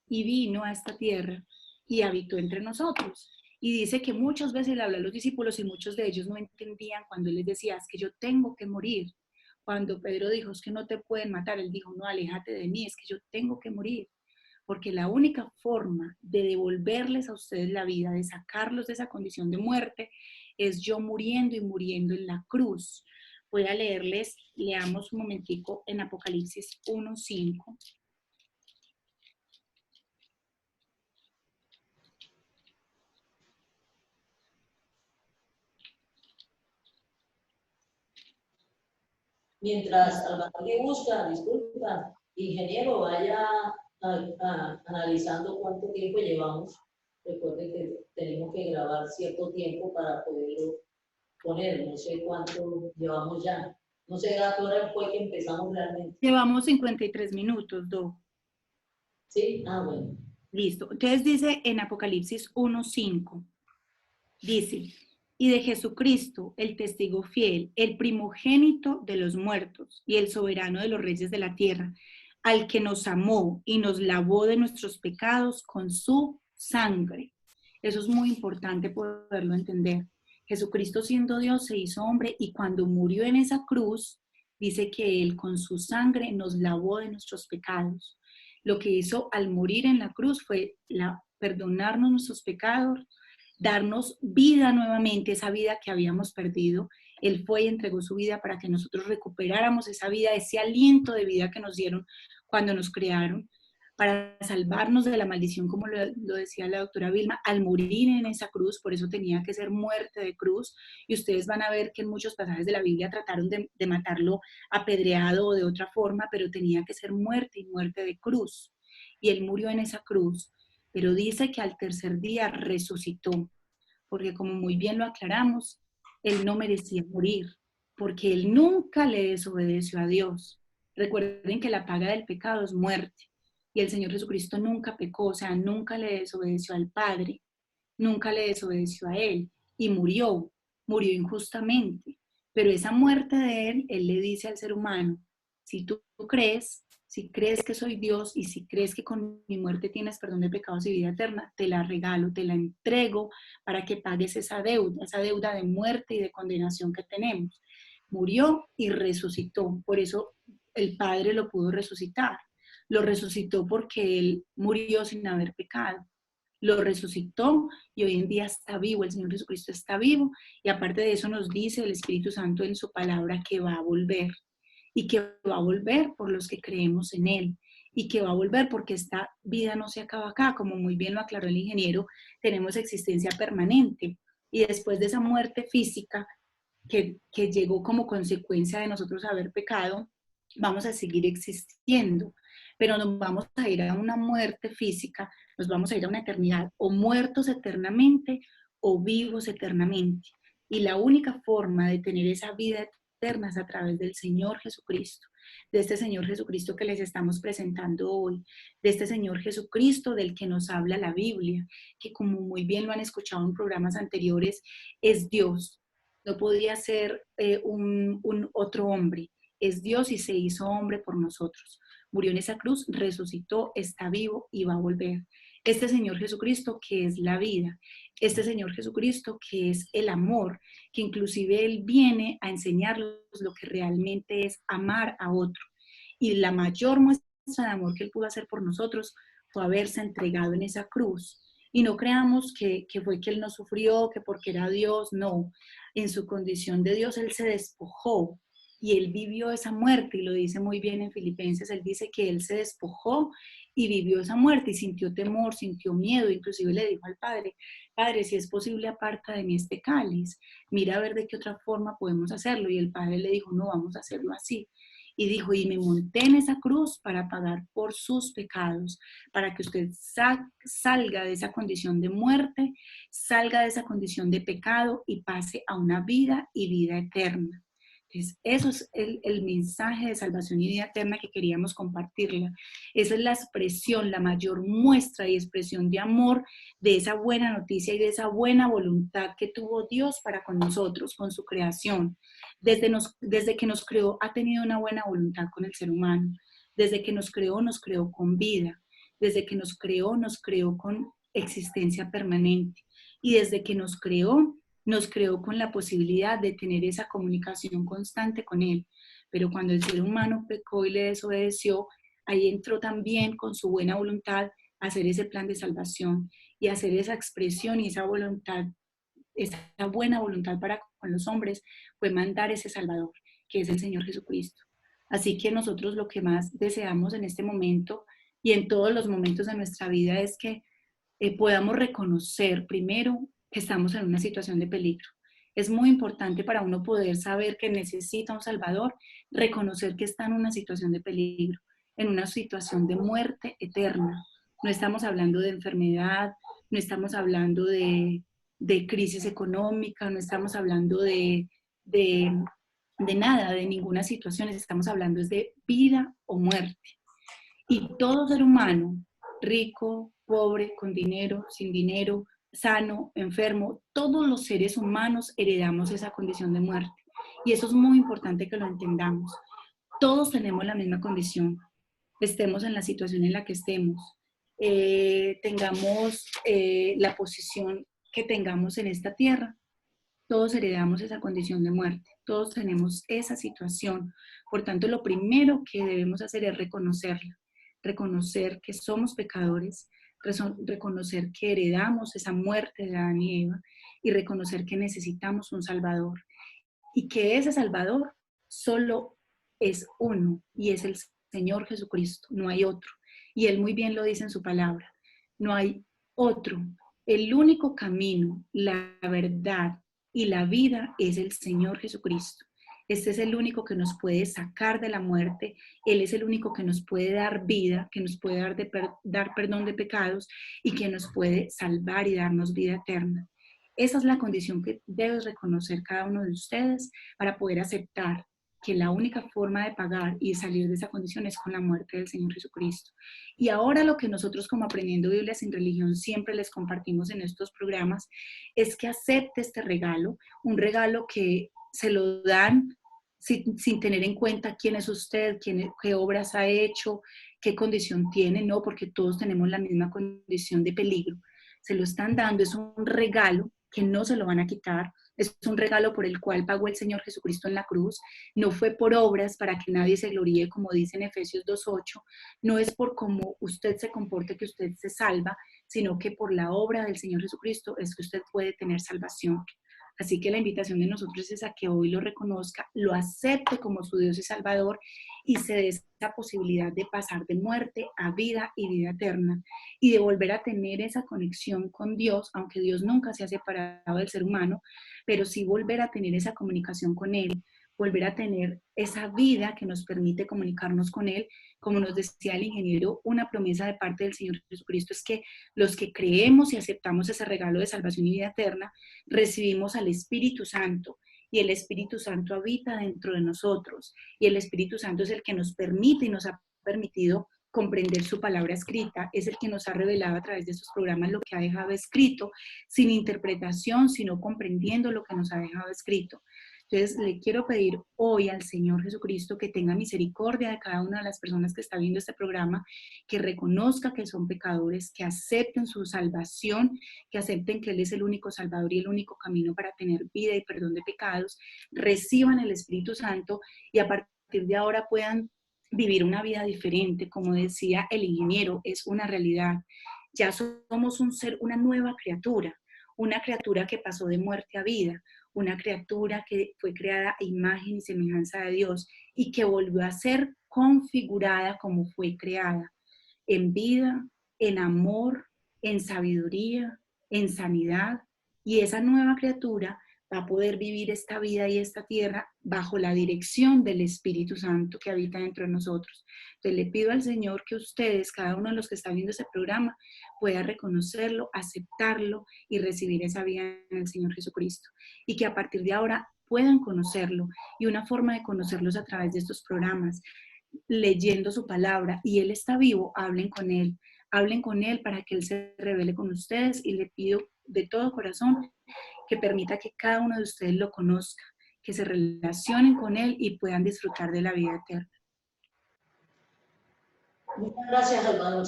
y vino a esta tierra y habitó entre nosotros. Y dice que muchas veces le habló a los discípulos y muchos de ellos no entendían cuando él les decía, es que yo tengo que morir. Cuando Pedro dijo, es que no te pueden matar, él dijo, no, aléjate de mí, es que yo tengo que morir. Porque la única forma de devolverles a ustedes la vida, de sacarlos de esa condición de muerte, es yo muriendo y muriendo en la cruz. Voy a leerles, leamos un momentico en Apocalipsis 1:5. Mientras Salvador que busca, disculpa, ingeniero, vaya analizando cuánto tiempo llevamos. Recuerden que tenemos que grabar cierto tiempo para poderlo poner. No sé cuánto llevamos ya. No sé a qué hora fue que empezamos realmente. Llevamos 53 minutos, Do. ¿Sí? Ah, bueno. Listo. Entonces dice en Apocalipsis 1:5, dice, y de Jesucristo, el testigo fiel, el primogénito de los muertos y el soberano de los reyes de la tierra, al que nos amó y nos lavó de nuestros pecados con su sangre. Eso es muy importante poderlo entender. Jesucristo siendo Dios se hizo hombre y cuando murió en esa cruz, dice que Él con su sangre nos lavó de nuestros pecados. Lo que hizo al morir en la cruz fue perdonarnos nuestros pecados, darnos vida nuevamente, esa vida que habíamos perdido. Él fue y entregó su vida para que nosotros recuperáramos esa vida, ese aliento de vida que nos dieron cuando nos crearon, para salvarnos de la maldición, como lo decía la doctora Vilma, al morir en esa cruz. Por eso tenía que ser muerte de cruz, y ustedes van a ver que en muchos pasajes de la Biblia trataron de matarlo apedreado o de otra forma, pero tenía que ser muerte y muerte de cruz. Y Él murió en esa cruz pero dice que al tercer día resucitó, porque como muy bien lo aclaramos, él no merecía morir, porque él nunca le desobedeció a Dios. Recuerden que la paga del pecado es muerte, y el Señor Jesucristo nunca pecó, o sea, nunca le desobedeció al Padre, nunca le desobedeció a él, y murió injustamente. Pero esa muerte de él le dice al ser humano, si tú crees, si crees que soy Dios y si crees que con mi muerte tienes perdón de pecados y vida eterna, te la regalo, te la entrego para que pagues esa deuda de muerte y de condenación que tenemos. Murió y resucitó, por eso el Padre lo pudo resucitar. Lo resucitó porque él murió sin haber pecado. Lo resucitó y hoy en día está vivo, el Señor Jesucristo está vivo y aparte de eso nos dice el Espíritu Santo en su palabra que va a volver y que va a volver por los que creemos en Él y que va a volver porque esta vida no se acaba acá, como muy bien lo aclaró el ingeniero, tenemos existencia permanente y después de esa muerte física que llegó como consecuencia de nosotros haber pecado, vamos a seguir existiendo, pero nos vamos a ir a una muerte física, nos vamos a ir a una eternidad, o muertos eternamente o vivos eternamente. Y la única forma de tener esa vida eterna es a través del Señor Jesucristo, de este Señor Jesucristo que les estamos presentando hoy, de este Señor Jesucristo del que nos habla la Biblia, que como muy bien lo han escuchado en programas anteriores, es Dios. No podía ser un otro hombre. Es Dios y se hizo hombre por nosotros. Murió en esa cruz, resucitó, está vivo y va a volver. Este Señor Jesucristo que es la vida, este Señor Jesucristo que es el amor, que inclusive Él viene a enseñarnos lo que realmente es amar a otro. Y la mayor muestra de amor que Él pudo hacer por nosotros fue haberse entregado en esa cruz. Y no creamos que fue que Él no sufrió, que porque era Dios, no. En su condición de Dios Él se despojó y Él vivió esa muerte y lo dice muy bien en Filipenses, Él dice que Él se despojó y vivió esa muerte y sintió temor, sintió miedo, inclusive le dijo al Padre, Padre, si es posible aparta de mí este cáliz, mira a ver de qué otra forma podemos hacerlo. Y el Padre le dijo, no, vamos a hacerlo así. Y dijo, y me monté en esa cruz para pagar por sus pecados, para que usted salga de esa condición de muerte, salga de esa condición de pecado y pase a una vida y vida eterna. Entonces, eso es el mensaje de salvación y vida eterna que queríamos compartirla. Esa es la expresión, la mayor muestra y expresión de amor de esa buena noticia y de esa buena voluntad que tuvo Dios para con nosotros, con su creación. Desde que nos creó, ha tenido una buena voluntad con el ser humano. Desde que nos creó con vida. Desde que nos creó con existencia permanente. Y desde que nos creó con la posibilidad de tener esa comunicación constante con Él. Pero cuando el ser humano pecó y le desobedeció, ahí entró también con su buena voluntad a hacer ese plan de salvación y hacer esa expresión y esa voluntad, esa buena voluntad para con los hombres, fue mandar ese Salvador, que es el Señor Jesucristo. Así que nosotros lo que más deseamos en este momento y en todos los momentos de nuestra vida es que podamos reconocer primero que estamos en una situación de peligro. Es muy importante para uno poder saber que necesita un Salvador, reconocer que está en una situación de peligro, en una situación de muerte eterna. No estamos hablando de enfermedad, no estamos hablando de crisis económica, no estamos hablando de nada, de ninguna situación, estamos hablando de vida o muerte. Y todo ser humano, rico, pobre, con dinero, sin dinero, sano, enfermo, todos los seres humanos heredamos esa condición de muerte. Y eso es muy importante que lo entendamos. Todos tenemos la misma condición, estemos en la situación en la que estemos, tengamos la posición que tengamos en esta tierra, todos heredamos esa condición de muerte, todos tenemos esa situación. Por tanto, lo primero que debemos hacer es reconocerla, reconocer que somos pecadores, reconocer que heredamos esa muerte de Adán y Eva y reconocer que necesitamos un Salvador y que ese Salvador solo es uno y es el Señor Jesucristo, no hay otro. Y Él muy bien lo dice en su palabra, no hay otro. El único camino, la verdad y la vida es el Señor Jesucristo. Este es el único que nos puede sacar de la muerte. Él es el único que nos puede dar vida, que nos puede dar perdón de pecados y que nos puede salvar y darnos vida eterna. Esa es la condición que debe reconocer cada uno de ustedes para poder aceptar que la única forma de pagar y de salir de esa condición es con la muerte del Señor Jesucristo. Y ahora lo que nosotros como Aprendiendo Biblia sin Religión siempre les compartimos en estos programas es que acepte este regalo, un regalo que se lo dan sin tener en cuenta quién es usted, qué obras ha hecho, qué condición tiene, no, porque todos tenemos la misma condición de peligro. Se lo están dando, es un regalo que no se lo van a quitar, es un regalo por el cual pagó el Señor Jesucristo en la cruz, no fue por obras para que nadie se gloríe, como dice en Efesios 2:8, no es por cómo usted se comporte que usted se salva, sino que por la obra del Señor Jesucristo es que usted puede tener salvación. Así que la invitación de nosotros es a que hoy lo reconozca, lo acepte como su Dios y Salvador y se dé esa posibilidad de pasar de muerte a vida y vida eterna y de volver a tener esa conexión con Dios, aunque Dios nunca se ha separado del ser humano, pero sí volver a tener esa comunicación con Él, volver a tener esa vida que nos permite comunicarnos con Él. Como nos decía el ingeniero, una promesa de parte del Señor Jesucristo es que los que creemos y aceptamos ese regalo de salvación y vida eterna, recibimos al Espíritu Santo y el Espíritu Santo habita dentro de nosotros y el Espíritu Santo es el que nos permite y nos ha permitido comprender su palabra escrita, es el que nos ha revelado a través de estos programas lo que ha dejado escrito, sin interpretación, sino comprendiendo lo que nos ha dejado escrito. Entonces, le quiero pedir hoy al Señor Jesucristo que tenga misericordia de cada una de las personas que está viendo este programa, que reconozca que son pecadores, que acepten su salvación, que acepten que Él es el único Salvador y el único camino para tener vida y perdón de pecados, reciban el Espíritu Santo y a partir de ahora puedan vivir una vida diferente. Como decía el ingeniero, es una realidad. Ya somos un ser, una nueva criatura, una criatura que pasó de muerte a vida, una criatura que fue creada a imagen y semejanza de Dios y que volvió a ser configurada como fue creada, en vida, en amor, en sabiduría, en sanidad. Y esa nueva criatura va a poder vivir esta vida y esta tierra bajo la dirección del Espíritu Santo que habita dentro de nosotros. Entonces le pido al Señor que ustedes, cada uno de los que está viendo ese programa, pueda reconocerlo, aceptarlo y recibir esa vida en el Señor Jesucristo. Y que a partir de ahora puedan conocerlo. Y una forma de conocerlos a través de estos programas, leyendo su palabra. Y Él está vivo, hablen con Él para que Él se revele con ustedes. Y le pido de todo corazón que permita que cada uno de ustedes lo conozca, que se relacionen con Él y puedan disfrutar de la vida eterna. Muchas gracias, hermano.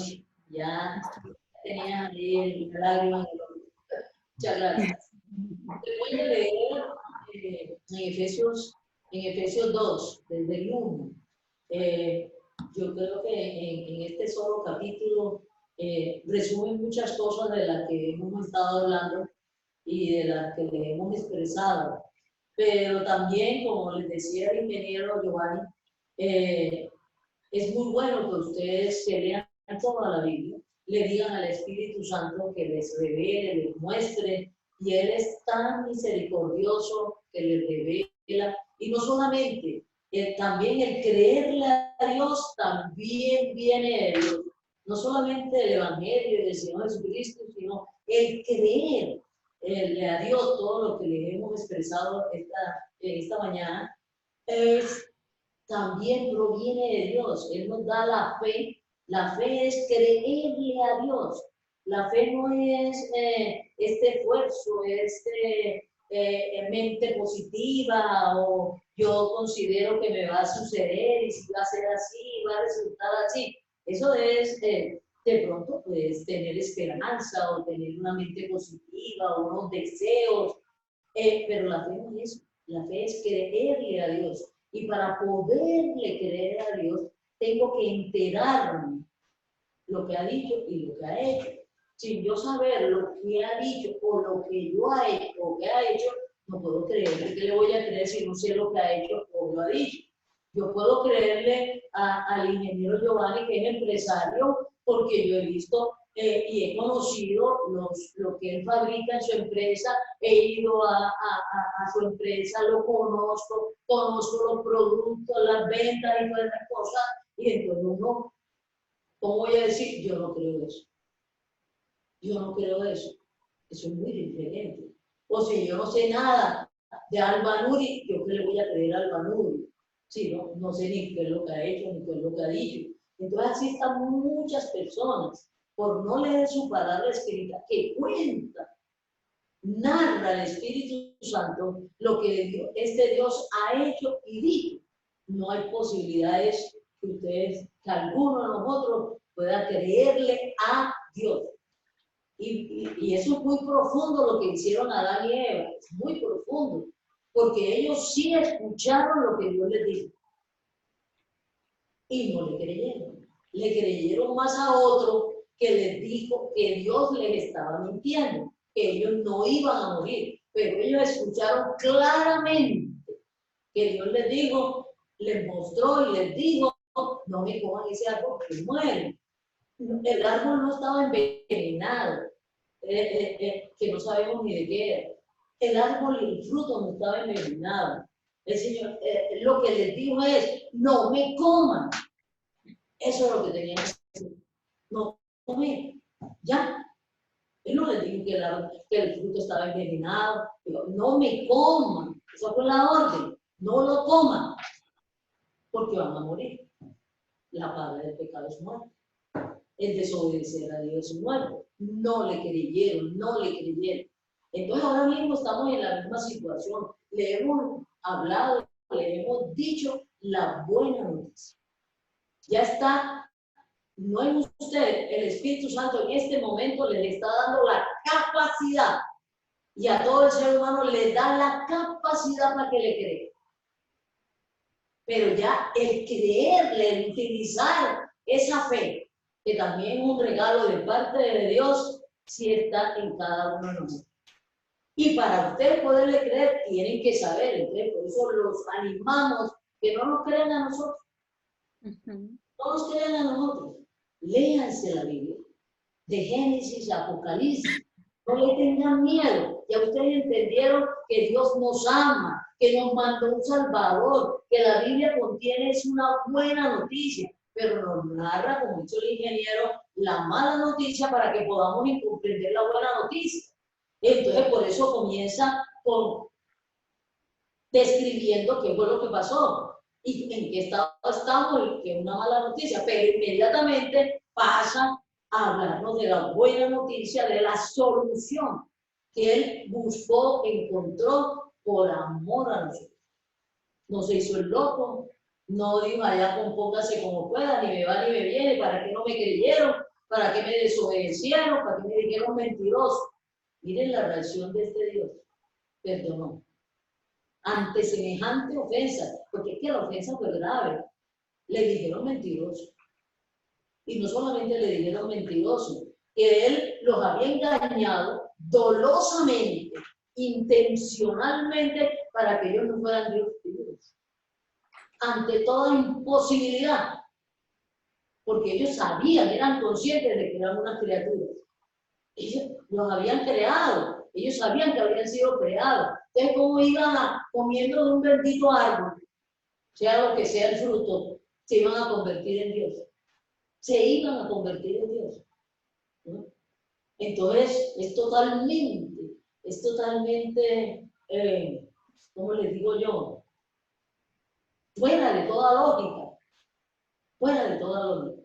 Ya tenía ahí el lágrima en el ojo. Muchas gracias. Te voy a leer en Efesios 2, desde el 1. Yo creo que en este solo capítulo resumen muchas cosas de las que hemos estado hablando y de las que le hemos expresado. Pero también, como les decía el ingeniero Giovanni, es muy bueno que ustedes que lean toda la Biblia, le digan al Espíritu Santo que les revele, les muestre, y Él es tan misericordioso que les revela, y no solamente, también el creerle a Dios también viene de Dios, no solamente el Evangelio del Señor Jesucristo, sino el creer a Dios, todo lo que le hemos expresado esta mañana, también proviene de Dios. Él nos da la fe. La fe es creerle a Dios. La fe no es este esfuerzo, mente positiva o yo considero que me va a suceder y si va a ser así, va a resultar así. Eso es de pronto puedes tener esperanza o tener una mente positiva o unos deseos, pero la fe no es eso. La fe es creerle a Dios. Y para poderle creer a Dios, tengo que enterarme lo que ha dicho y lo que ha hecho. Sin yo saber lo que ha dicho o lo que yo ha hecho o que ha hecho, no puedo creerle. ¿Qué le voy a creer si no sé lo que ha hecho o lo ha dicho? Yo puedo creerle al ingeniero Giovanni, que es empresario, porque yo he visto y he conocido lo que él fabrica en su empresa, he ido a su empresa, lo conozco, conozco los productos, las ventas y todas esas cosas, y entonces uno, ¿cómo voy a decir? Yo no creo eso. Yo no creo eso. Eso es muy diferente. O si yo no sé nada de Alba Nuri, ¿yo qué le voy a creer a Alba Nuri? Sí, no sé ni qué es lo que ha hecho, ni qué es lo que ha dicho. Entonces así están muchas personas, por no leer su palabra escrita, que cuenta, narra el Espíritu Santo lo que este Dios ha hecho y dijo. No hay posibilidades que alguno de nosotros pueda creerle a Dios. Y eso es muy profundo lo que hicieron Adán y Eva, es muy profundo, porque ellos sí escucharon lo que Dios les dijo y no le creyeron más a otro que les dijo que Dios les estaba mintiendo, que ellos no iban a morir, pero ellos escucharon claramente que Dios les dijo, les mostró y les dijo, no me coman ese árbol que mueren. El árbol no estaba envenenado, que no sabemos ni de qué era. El árbol y el fruto no estaba envenenado. El Señor lo que les dijo es, no me coman. Eso es lo que tenían que hacer. No comer. Ya. Él no les dijo que el fruto estaba envenenado. Digo, no me coman. Esa fue la orden. No lo coman. Porque van a morir. La paga del pecado es muerte. El desobedecer a Dios es muerto. No le creyeron. Entonces ahora mismo estamos en la misma situación. Le hemos hablado, le hemos dicho la buena noticia. Ya está, no es usted, el Espíritu Santo en este momento les está dando la capacidad, y a todo el ser humano le da la capacidad para que le crea. Pero ya el creerle, el utilizar esa fe, que también es un regalo de parte de Dios, sí está en cada uno de nosotros. Y para usted poderle creer, tienen que saber, entonces por eso los animamos que no nos crean a nosotros. No nos crean a nosotros. Léanse la Biblia, de Génesis a Apocalipsis. No le tengan miedo. Ya ustedes entendieron que Dios nos ama, que nos mandó un Salvador, que la Biblia contiene es una buena noticia, pero nos narra, como dicho el ingeniero, la mala noticia para que podamos comprender la buena noticia. Entonces, por eso comienza con describiendo qué fue lo que pasó y en qué estado estamos, que es una mala noticia, pero inmediatamente pasa a hablarnos de la buena noticia, de la solución que él buscó, encontró por amor a nosotros. No se hizo el loco, no dijo allá compóngase como pueda, ni me va ni me viene, para qué no me creyeron, para qué me desobedecieron, para qué me dijeron mentiroso. Miren la reacción de este Dios, perdonó. Ante semejante ofensa, porque es que la ofensa fue grave, le dijeron mentiroso. Y no solamente le dijeron mentiroso, que él los había engañado dolosamente, intencionalmente, para que ellos no fueran Dios. Ante toda imposibilidad, porque ellos sabían, eran conscientes de que eran unas criaturas. Ellos los habían creado, ellos sabían que habían sido creados. Entonces, ¿cómo iban comiendo de un bendito árbol, sea lo que sea el fruto, se iban a convertir en Dios? Se iban a convertir en Dios, ¿no? Entonces, es totalmente, ¿cómo les digo yo? Fuera de toda lógica, fuera de toda lógica.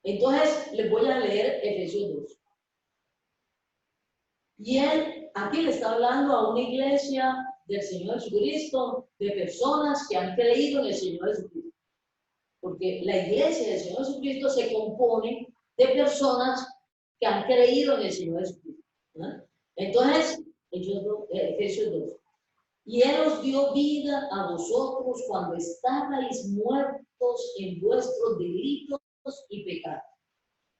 Entonces, les voy a leer Efesios 2. Y él aquí le está hablando a una iglesia del Señor Jesucristo, de personas que han creído en el Señor Jesucristo. Porque la iglesia del Señor Jesucristo se compone de personas que han creído en el Señor Jesucristo, ¿no? Entonces, Efesios 2. Y Él os dio vida a vosotros cuando estabais muertos en vuestros delitos y pecados,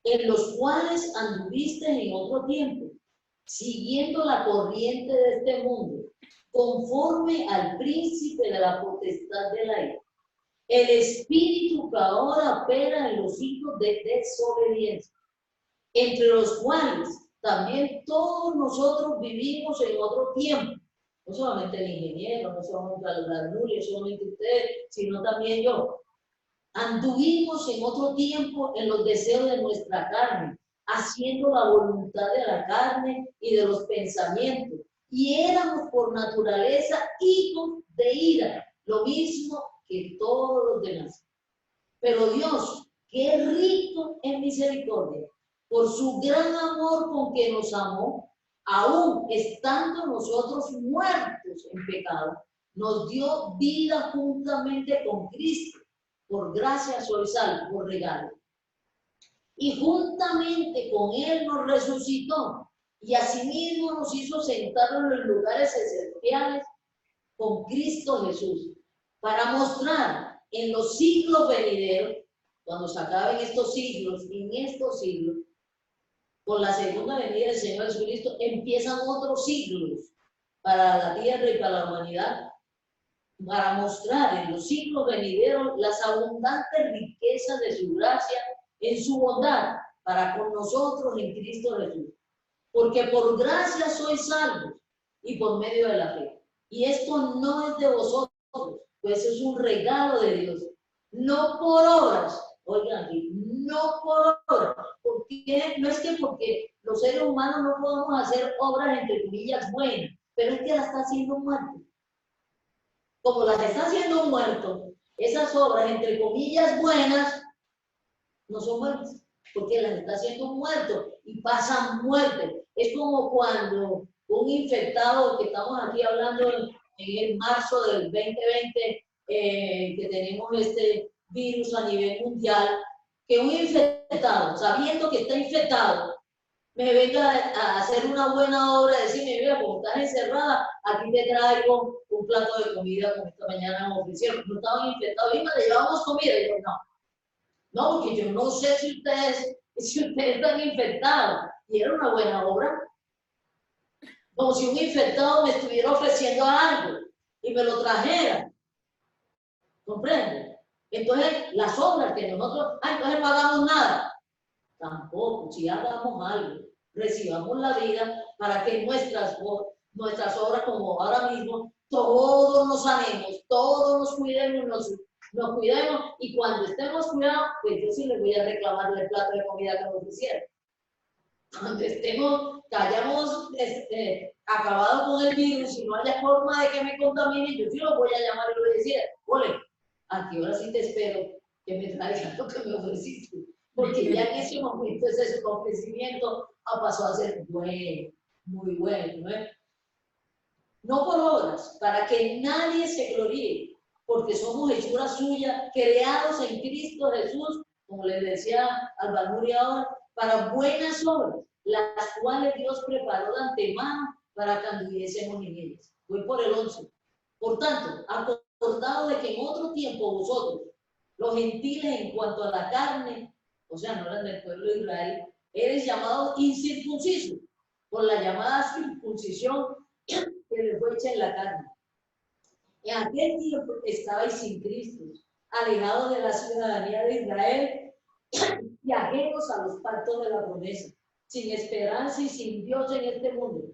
en los cuales anduvisteis en otro tiempo, siguiendo la corriente de este mundo, conforme al príncipe de la potestad del aire, el espíritu que ahora opera en los hijos de desobediencia, entre los cuales también todos nosotros vivimos en otro tiempo. No solamente el ingeniero, no solamente la Nuria, no solamente ustedes, sino también yo. Anduvimos en otro tiempo en los deseos de nuestra carne, haciendo la voluntad de la carne y de los pensamientos. Y éramos por naturaleza hijos de ira, lo mismo que todos los demás. Pero Dios, que es rico en misericordia, por su gran amor con que nos amó, aún estando nosotros muertos en pecado, nos dio vida juntamente con Cristo. Por gracia soy salvo, por regalo. Y juntamente con Él nos resucitó, y asimismo nos hizo sentar en los lugares celestiales con Cristo Jesús, para mostrar en los siglos venideros, cuando se acaben estos siglos, en estos siglos, con la segunda venida del Señor Jesucristo, empiezan otros siglos para la tierra y para la humanidad, para mostrar en los siglos venideros las abundantes riquezas de su gracia en su bondad para con nosotros en Cristo Jesús. Porque por gracia sois salvos y por medio de la fe. Y esto no es de vosotros, pues es un regalo de Dios. No por obras, oigan aquí, no por obras. Porque, no es que porque los seres humanos no podemos hacer obras entre comillas buenas, pero es que las está haciendo un muerto. Como las está haciendo un muerto, esas obras entre comillas buenas no son buenas, porque las está haciendo un muerto y pasan muerte. Es como cuando un infectado, que estamos aquí hablando en el marzo del 2020, que tenemos este virus a nivel mundial, que un infectado, sabiendo que está infectado, me venga a hacer una buena obra, decirme, mira, como estás encerrada, aquí te traigo un plato de comida como esta mañana me ofrecieron. No estaban infectados, y me llevamos comida. Y yo, no, porque yo no sé si ustedes están infectados. Y era una buena obra. Como si un infectado me estuviera ofreciendo algo y me lo trajera. ¿Comprende? Entonces, las obras que nosotros, entonces no hagamos nada. Tampoco, si hagamos algo, recibamos la vida para que nuestras obras, como ahora mismo, todos nos sanemos, todos nos cuidemos, nos cuidemos, y cuando estemos cuidados, pues yo sí les voy a reclamar el plato de comida que nos ofrecieron. Cuando estemos, que hayamos acabado con el virus y no haya forma de que me contamine, yo sí los voy a llamar y les voy a decir, ole, ¿a qué hora sí te espero que me traigas lo que me ofreciste? Porque ya en ese momento ese ofrecimiento pasó a ser bueno, muy bueno, ¿eh? No por obras, para que nadie se gloríe, porque somos hechura suya, creados en Cristo Jesús, como les decía Alba Nuria ahora, para buenas obras, las cuales Dios preparó de antemano para que anduviésemos en ellas. Voy por el 11. Por tanto, acordado de que en otro tiempo vosotros, los gentiles en cuanto a la carne, o sea, no eran del pueblo de Israel, eres llamado incircunciso por la llamada circuncisión que les fue hecha en la carne. En aquel tiempo estabais sin Cristo, alejados de la ciudadanía de Israel y ajenos a los pactos de la promesa, sin esperanza y sin Dios en este mundo.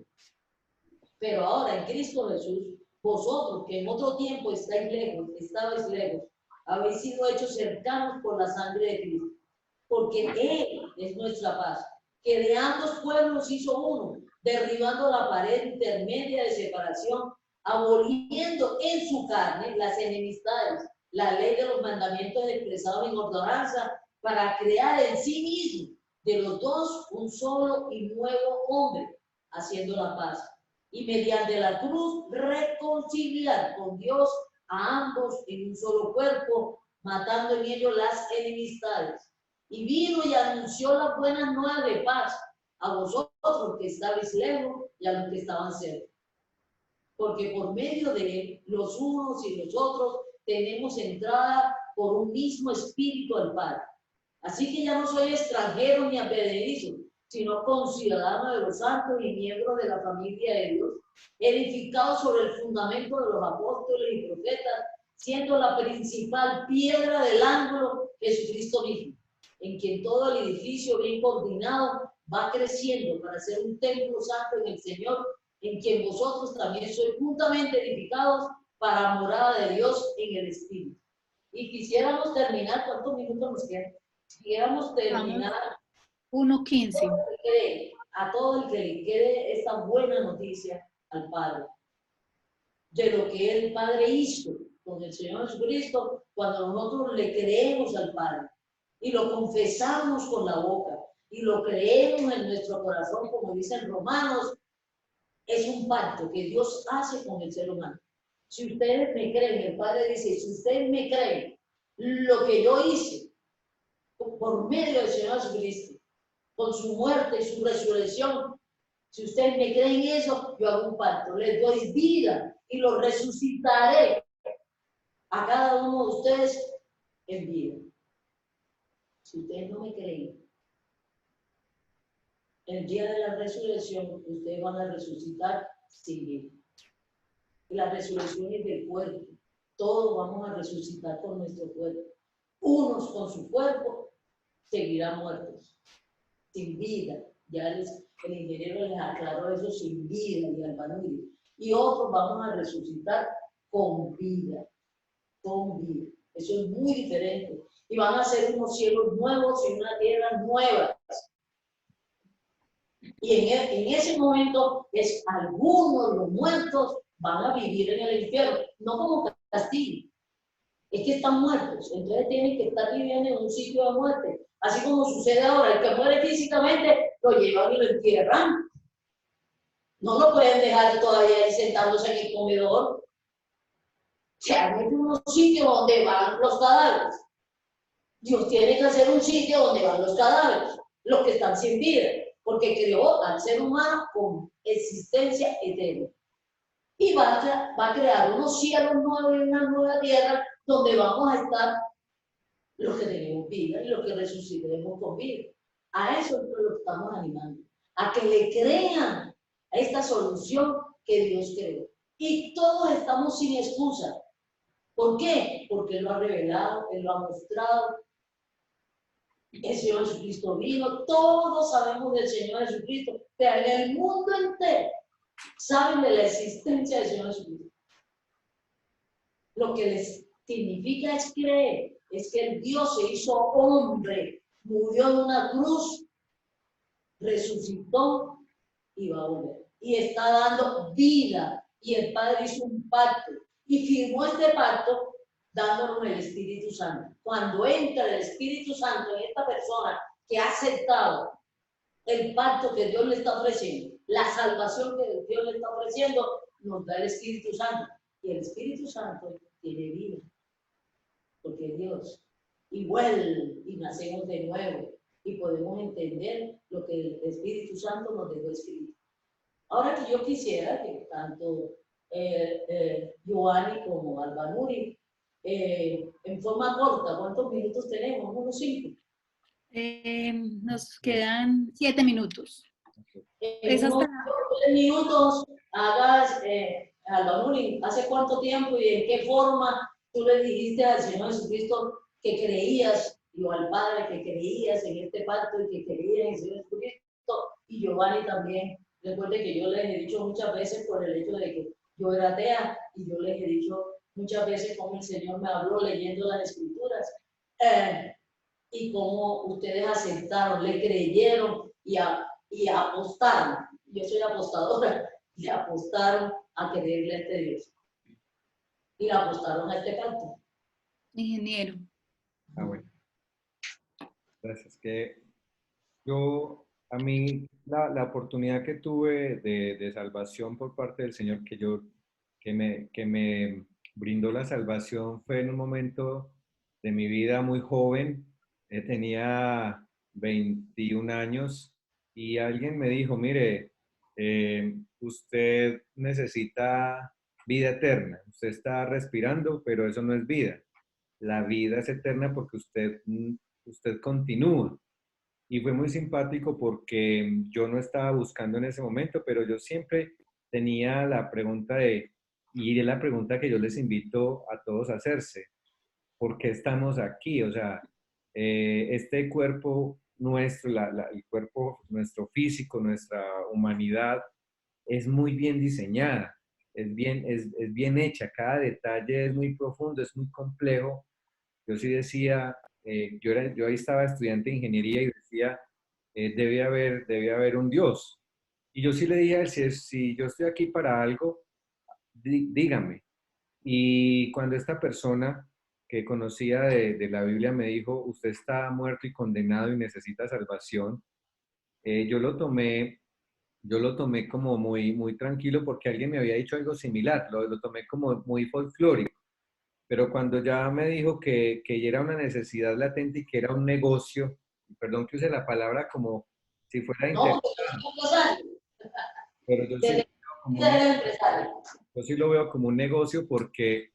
Pero ahora en Cristo Jesús, vosotros que en otro tiempo estabais lejos, habéis sido hechos cercanos por la sangre de Cristo, porque Él es nuestra paz, que de ambos pueblos hizo uno, derribando la pared intermedia de separación, aboliendo en su carne las enemistades, la ley de los mandamientos expresados en ordenanza, para crear en sí mismo de los dos un solo y nuevo hombre, haciendo la paz, y mediante la cruz reconciliar con Dios a ambos en un solo cuerpo, matando en ellos las enemistades. Y vino y anunció las buenas nuevas de paz a vosotros que estabais lejos y a los que estaban cerca. Porque por medio de él, los unos y los otros, tenemos entrada por un mismo espíritu al Padre. Así que ya no soy extranjero ni advenedizo, sino conciudadano de los santos y miembro de la familia de Dios, edificado sobre el fundamento de los apóstoles y profetas, siendo la principal piedra del ángulo Jesucristo mismo, en quien todo el edificio bien coordinado va creciendo para ser un templo santo en el Señor, en quien vosotros también sois juntamente edificados para morada de Dios en el Espíritu. Y quisiéramos terminar, ¿cuántos minutos nos quedan? Quisiéramos terminar 1:15. a todo el que le quede esta buena noticia al Padre, de lo que el Padre hizo con el Señor Jesucristo cuando nosotros le creemos al Padre y lo confesamos con la boca y lo creemos en nuestro corazón, como dicen Romanos, es un pacto que Dios hace con el ser humano. Si ustedes me creen, el Padre dice, si ustedes me creen, lo que yo hice por medio del Señor Jesucristo, con su muerte y su resurrección, si ustedes me creen eso, yo hago un pacto, les doy vida y los resucitaré a cada uno de ustedes en vida. Si ustedes no me creen, el día de la resurrección, ustedes van a resucitar sin vida. Y la resurrección es del cuerpo. Todos vamos a resucitar con nuestro cuerpo. Unos con su cuerpo seguirán muertos, sin vida. Ya el ingeniero les aclaró eso, sin vida y albanuri. Y otros vamos a resucitar con vida, con vida. Eso es muy diferente. Y van a ser unos cielos nuevos y una tierra nueva. Y en ese momento es algunos de los muertos van a vivir en el infierno, no como castigo, es que están muertos, entonces tienen que estar viviendo en un sitio de muerte, así como sucede ahora, el que muere físicamente lo llevan y lo entierran, no lo pueden dejar todavía ahí sentándose en el comedor, se han hecho unos sitios donde van los cadáveres, Dios tiene que hacer un sitio donde van los cadáveres, los que están sin vida, porque creó al ser humano con existencia eterna. Y va a crear unos cielos nuevos y una nueva tierra donde vamos a estar los que tenemos vida y los que resucitaremos con vida. A eso es lo que estamos animando, a que le crean a esta solución que Dios creó. Y todos estamos sin excusa. ¿Por qué? Porque Él lo ha revelado, Él lo ha mostrado. El Señor Jesucristo vino, todos sabemos del Señor Jesucristo, pero en el mundo entero saben de la existencia del Señor Jesucristo. Lo que les significa es creer, es que el Dios se hizo hombre, murió en una cruz, resucitó y va a volver. Y está dando vida, y el Padre hizo un pacto, y firmó este pacto dándonos el Espíritu Santo. Cuando entra el Espíritu Santo en esta persona que ha aceptado el pacto que Dios le está ofreciendo, la salvación que Dios le está ofreciendo, nos da el Espíritu Santo. Y el Espíritu Santo tiene vida, porque es Dios. Igual, y nacemos de nuevo, y podemos entender lo que el Espíritu Santo nos dejó escrito. Ahora que yo quisiera que tanto Giovanni como Albanuri, en forma corta, ¿cuántos minutos tenemos? Unos 5. Nos quedan 7 minutos. En unos 3 minutos hagas, Albanuri, ¿hace cuánto tiempo y en qué forma tú le dijiste al Señor Jesucristo que creías, y al Padre que creías en este pacto y que creías en el Señor Jesucristo? Y Giovanni también. Recuerde que yo les he dicho muchas veces por el hecho de que yo era atea, y yo les he dicho muchas veces cómo el Señor me habló leyendo las Escrituras, y cómo ustedes aceptaron, le creyeron y apostaron. Yo soy apostadora, y apostaron a creerle a este Dios. Y le apostaron a este pacto. Ingeniero. Bueno. Gracias. A mí, la oportunidad que tuve de salvación por parte del Señor, que me brindó la salvación, fue en un momento de mi vida muy joven. Tenía 21 años y alguien me dijo, mire, usted necesita vida eterna. Usted está respirando, pero eso no es vida. La vida es eterna porque usted continúa. Y fue muy simpático porque yo no estaba buscando en ese momento, pero yo siempre tenía la pregunta y es la pregunta que yo les invito a todos a hacerse. ¿Por qué estamos aquí? O sea, este cuerpo nuestro, el cuerpo, nuestro físico, nuestra humanidad es muy bien diseñada, es bien hecha, cada detalle es muy profundo, es muy complejo. Yo sí decía, yo ahí estaba estudiante de ingeniería y decía, debe haber un Dios. Y yo sí le dije a él, si yo estoy aquí para algo, dígame. Y cuando esta persona que conocía de la Biblia me dijo, usted está muerto y condenado y necesita salvación, yo yo lo tomé como muy tranquilo porque alguien me había dicho algo similar, lo tomé como muy folclórico. Pero cuando ya me dijo que era una necesidad latente y que era un negocio, perdón que use la palabra como si fuera No, pero yo sí, desde que eres empresario. yo sí lo veo como un negocio porque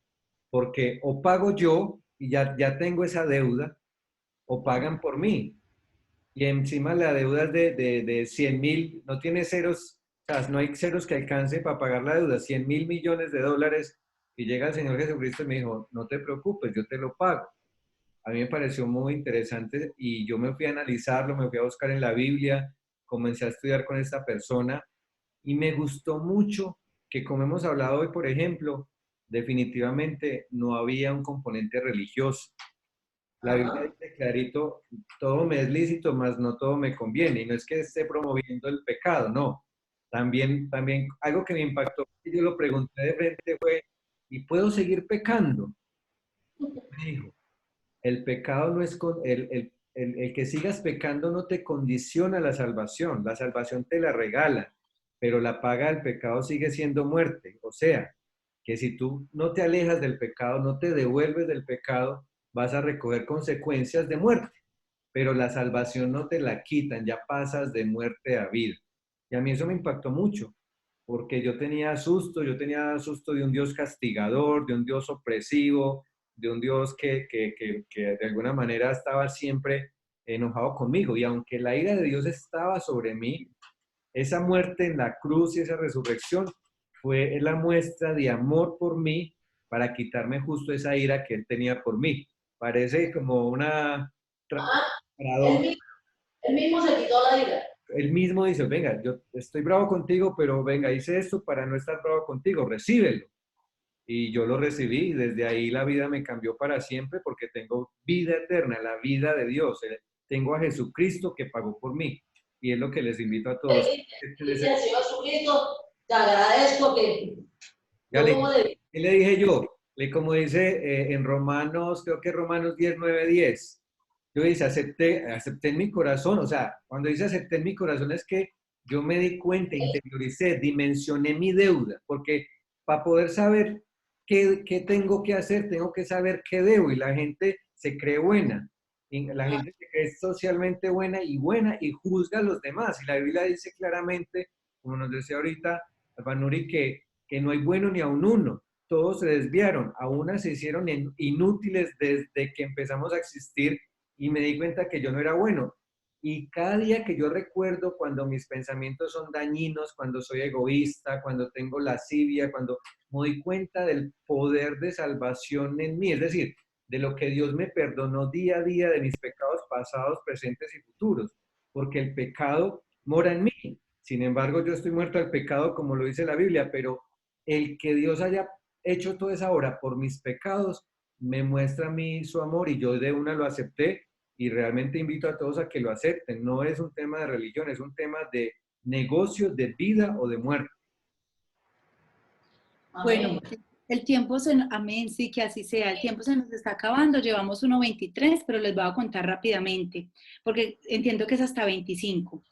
o pago yo y ya tengo esa deuda, o pagan por mí. Y encima la deuda es de 100.000, no tiene ceros, o sea, no hay ceros que alcance para pagar la deuda, 100.000 millones de dólares. Y llega el Señor Jesucristo y me dijo, no te preocupes, yo te lo pago. A mí me pareció muy interesante y yo me fui a analizarlo, me fui a buscar en la Biblia, comencé a estudiar con esta persona y me gustó mucho que, como hemos hablado hoy, por ejemplo, definitivamente no había un componente religioso. La Biblia Ajá. dice clarito, todo me es lícito, mas no todo me conviene. Y no es que esté promoviendo el pecado, no. También algo que me impactó, y yo lo pregunté de frente fue, ¿y puedo seguir pecando? Me dijo, el pecado no es, el que sigas pecando no te condiciona la salvación te la regala, pero la paga del pecado sigue siendo muerte. O sea, que si tú no te alejas del pecado, no te devuelves del pecado, vas a recoger consecuencias de muerte, pero la salvación no te la quitan, ya pasas de muerte a vida. Y a mí eso me impactó mucho, porque yo tenía susto de un Dios castigador, de un Dios opresivo, de un Dios que de alguna manera estaba siempre enojado conmigo. Y aunque la ira de Dios estaba sobre mí, esa muerte en la cruz y esa resurrección fue la muestra de amor por mí para quitarme justo esa ira que él tenía por mí. Parece como una Ah, él, paradoja. mi- él mismo se quitó la ira. Él mismo dice, venga, yo estoy bravo contigo, pero venga, hice esto para no estar bravo contigo, recíbelo. Y yo lo recibí y desde ahí la vida me cambió para siempre porque tengo vida eterna, la vida de Dios. Tengo a Jesucristo que pagó por mí. Y es lo que les invito a todos. Dice el Señor Jesucristo, te agradezco que Ya yo como de... ¿qué le dije yo? Como dice en Romanos, creo que Romanos 10, 9, 10. Yo dice, acepté en mi corazón. O sea, cuando dice acepté en mi corazón es que yo me di cuenta, interioricé, dimensioné mi deuda. Porque para poder saber qué tengo que hacer, tengo que saber qué debo. Y la gente se cree buena. Y la gente se cree socialmente buena y juzga a los demás. Y la Biblia dice claramente, como nos decía ahorita Albanuri, que no hay bueno ni a un uno. Todos se desviaron, a unas se hicieron inútiles desde que empezamos a existir y me di cuenta que yo no era bueno. Y cada día que yo recuerdo cuando mis pensamientos son dañinos, cuando soy egoísta, cuando tengo lascivia, cuando me doy cuenta del poder de salvación en mí, es decir, de lo que Dios me perdonó día a día de mis pecados pasados, presentes y futuros, porque el pecado mora en mí. Sin embargo, yo estoy muerto al pecado, como lo dice la Biblia, pero el que Dios haya hecho toda esa obra por mis pecados me muestra a mí su amor y yo de una lo acepté y realmente invito a todos a que lo acepten. No es un tema de religión, es un tema de negocio, de vida o de muerte. Bueno, Amén. el tiempo amén, sí, que así sea. El tiempo se nos está acabando, llevamos 1:23, pero les voy a contar rápidamente, porque entiendo que es hasta 25.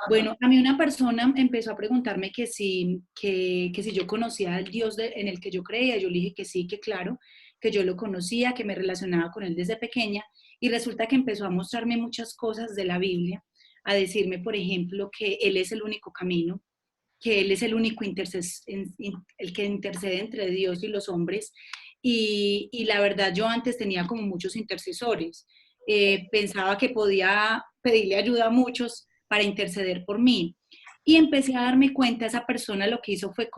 Bueno, a mí una persona empezó a preguntarme que si yo conocía al Dios en el que yo creía. Yo le dije que sí, que claro, que yo lo conocía, que me relacionaba con él desde pequeña, y resulta que empezó a mostrarme muchas cosas de la Biblia, a decirme, por ejemplo, que él es el único camino, que Él es el único el que intercede entre Dios y los hombres. Y la verdad, yo antes tenía como muchos intercesores. Pensaba que podía pedirle ayuda a muchos para interceder por mí. Y empecé a darme cuenta, esa persona lo que hizo fue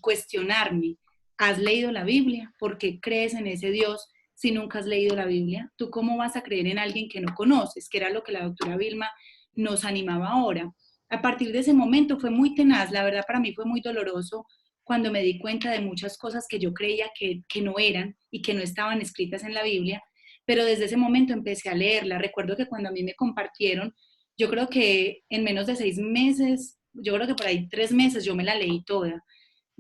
cuestionarme. ¿Has leído la Biblia? ¿Por qué crees en ese Dios si nunca has leído la Biblia? ¿Tú cómo vas a creer en alguien que no conoces? Que era lo que la doctora Vilma nos animaba ahora. A partir de ese momento fue muy tenaz, la verdad para mí fue muy doloroso cuando me di cuenta de muchas cosas que yo creía que no eran y que no estaban escritas en la Biblia, pero desde ese momento empecé a leerla. Recuerdo que cuando a mí me compartieron, yo creo que en menos de 6 meses, yo creo que por ahí 3 meses yo me la leí toda.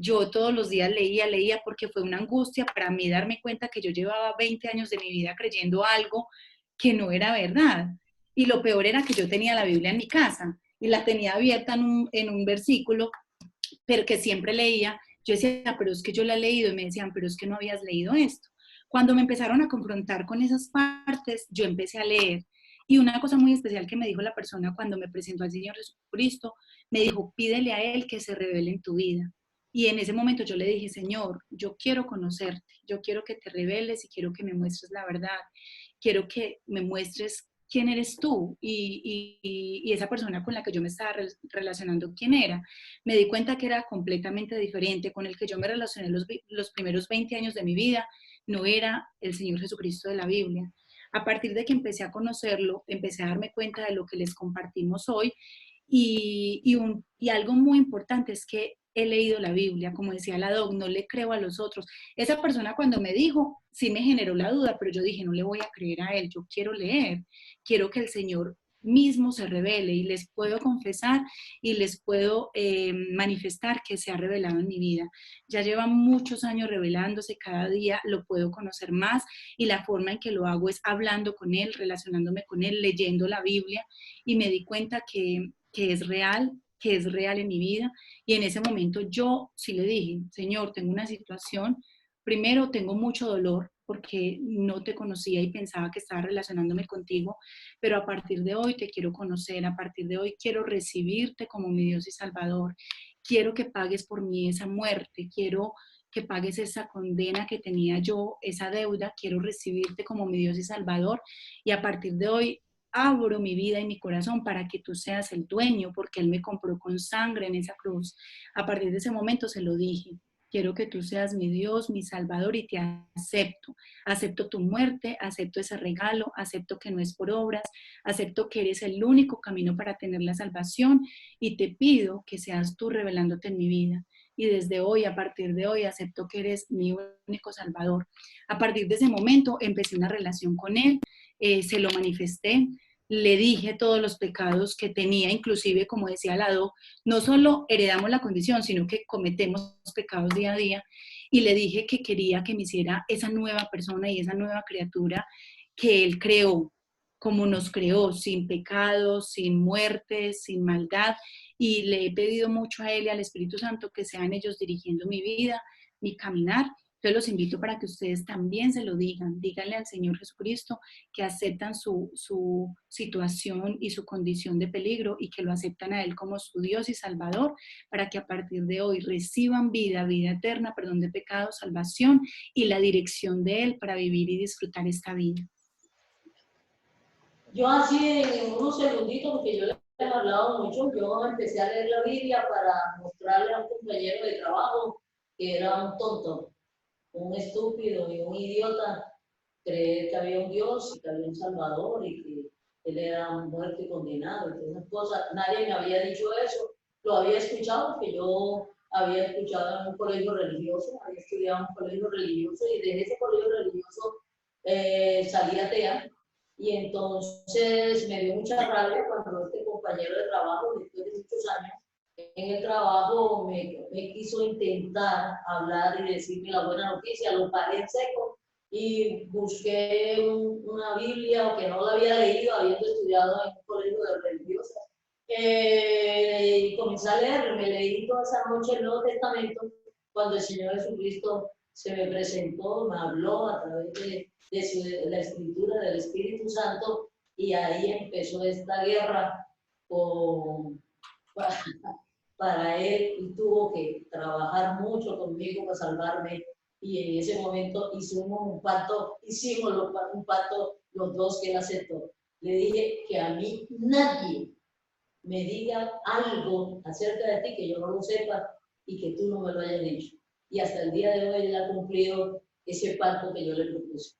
Yo todos los días leía porque fue una angustia para mí darme cuenta que yo llevaba 20 años de mi vida creyendo algo que no era verdad. Y lo peor era que yo tenía la Biblia en mi casa y la tenía abierta en un versículo, pero que siempre leía. Yo decía, pero es que yo la he leído, y me decían, pero es que no habías leído esto. Cuando me empezaron a confrontar con esas partes, yo empecé a leer. Y una cosa muy especial que me dijo la persona cuando me presentó al Señor Jesucristo, me dijo, pídele a Él que se revele en tu vida. Y en ese momento yo le dije, Señor, yo quiero conocerte, yo quiero que te reveles y quiero que me muestres la verdad, quiero que me muestres quién eres tú y esa persona con la que yo me estaba relacionando, quién era. Me di cuenta que era completamente diferente, con el que yo me relacioné los primeros 20 años de mi vida, no era el Señor Jesucristo de la Biblia. A partir de que empecé a conocerlo, empecé a darme cuenta de lo que les compartimos hoy y algo muy importante es que he leído la Biblia, como decía la doc, no le creo a los otros. Esa persona cuando me dijo, sí me generó la duda, pero yo dije, no le voy a creer a él, yo quiero leer, quiero que el Señor mismo se revele y les puedo confesar y les puedo manifestar que se ha revelado en mi vida. Ya lleva muchos años revelándose, cada día lo puedo conocer más y la forma en que lo hago es hablando con él, relacionándome con él, leyendo la Biblia y me di cuenta que es real en mi vida. Y en ese momento yo sí le dije, Señor, tengo una situación, primero tengo mucho dolor porque no te conocía y pensaba que estaba relacionándome contigo, pero a partir de hoy te quiero conocer, a partir de hoy quiero recibirte como mi Dios y Salvador, quiero que pagues por mí esa muerte, quiero que pagues esa condena que tenía yo, esa deuda, quiero recibirte como mi Dios y Salvador y a partir de hoy abro mi vida y mi corazón para que tú seas el dueño, porque Él me compró con sangre en esa cruz. A partir de ese momento se lo dije. Quiero que tú seas mi Dios, mi Salvador y te acepto. Acepto tu muerte, acepto ese regalo, acepto que no es por obras, acepto que eres el único camino para tener la salvación y te pido que seas tú revelándote en mi vida. Y desde hoy, a partir de hoy, acepto que eres mi único Salvador. A partir de ese momento empecé una relación con Él, se lo manifesté, le dije todos los pecados que tenía, inclusive, como decía Lado, no solo heredamos la condición, sino que cometemos pecados día a día, y le dije que quería que me hiciera esa nueva persona y esa nueva criatura que Él creó, como nos creó, sin pecados, sin muerte, sin maldad, y le he pedido mucho a Él y al Espíritu Santo que sean ellos dirigiendo mi vida, mi caminar. Entonces los invito para que ustedes también se lo digan, díganle al Señor Jesucristo que aceptan su situación y su condición de peligro y que lo aceptan a Él como su Dios y Salvador para que a partir de hoy reciban vida, vida eterna, perdón de pecados, salvación y la dirección de Él para vivir y disfrutar esta vida. Yo así en unos segunditos, porque yo les he hablado mucho, yo empecé a leer la Biblia para mostrarle a un compañero de trabajo que era un tonto, un estúpido y un idiota, creer que había un Dios y que había un Salvador y que Él era muerto y condenado. Y esas cosas, nadie me había dicho eso. Lo había escuchado porque yo había escuchado en un colegio religioso, había estudiado en un colegio religioso y de ese colegio religioso salí atea. Y entonces me dio mucha rabia cuando este compañero de trabajo, después de muchos años, en el trabajo me quiso intentar hablar y decirme la buena noticia, lo paré en seco y busqué una Biblia que no la había leído, habiendo estudiado en un colegio de religiosas. Y comencé a leer, me leí toda esa noche el Nuevo Testamento cuando el Señor Jesucristo se me presentó, me habló a través de la escritura del Espíritu Santo y ahí empezó esta guerra con, para él y tuvo que trabajar mucho conmigo para salvarme y en ese momento hicimos un pacto los dos que él aceptó. Le dije que a mí nadie me diga algo acerca de ti que yo no lo sepa y que tú no me lo hayas dicho. Y hasta el día de hoy él ha cumplido ese pacto que yo le propuse.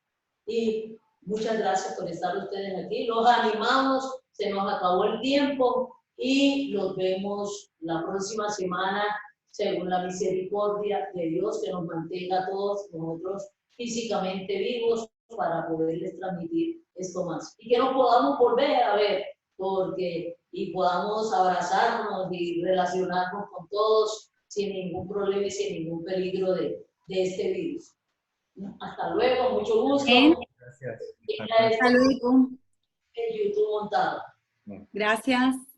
Y muchas gracias por estar ustedes aquí. Los animamos, se nos acabó el tiempo y los vemos la próxima semana, según la misericordia de Dios, que nos mantenga a todos nosotros físicamente vivos para poderles transmitir esto más. Y que nos podamos volver a ver, y podamos abrazarnos y relacionarnos con todos sin ningún problema y sin ningún peligro de este virus. Hasta luego, mucho gusto. Bien. Gracias. Hasta luego. En YouTube montado. Gracias.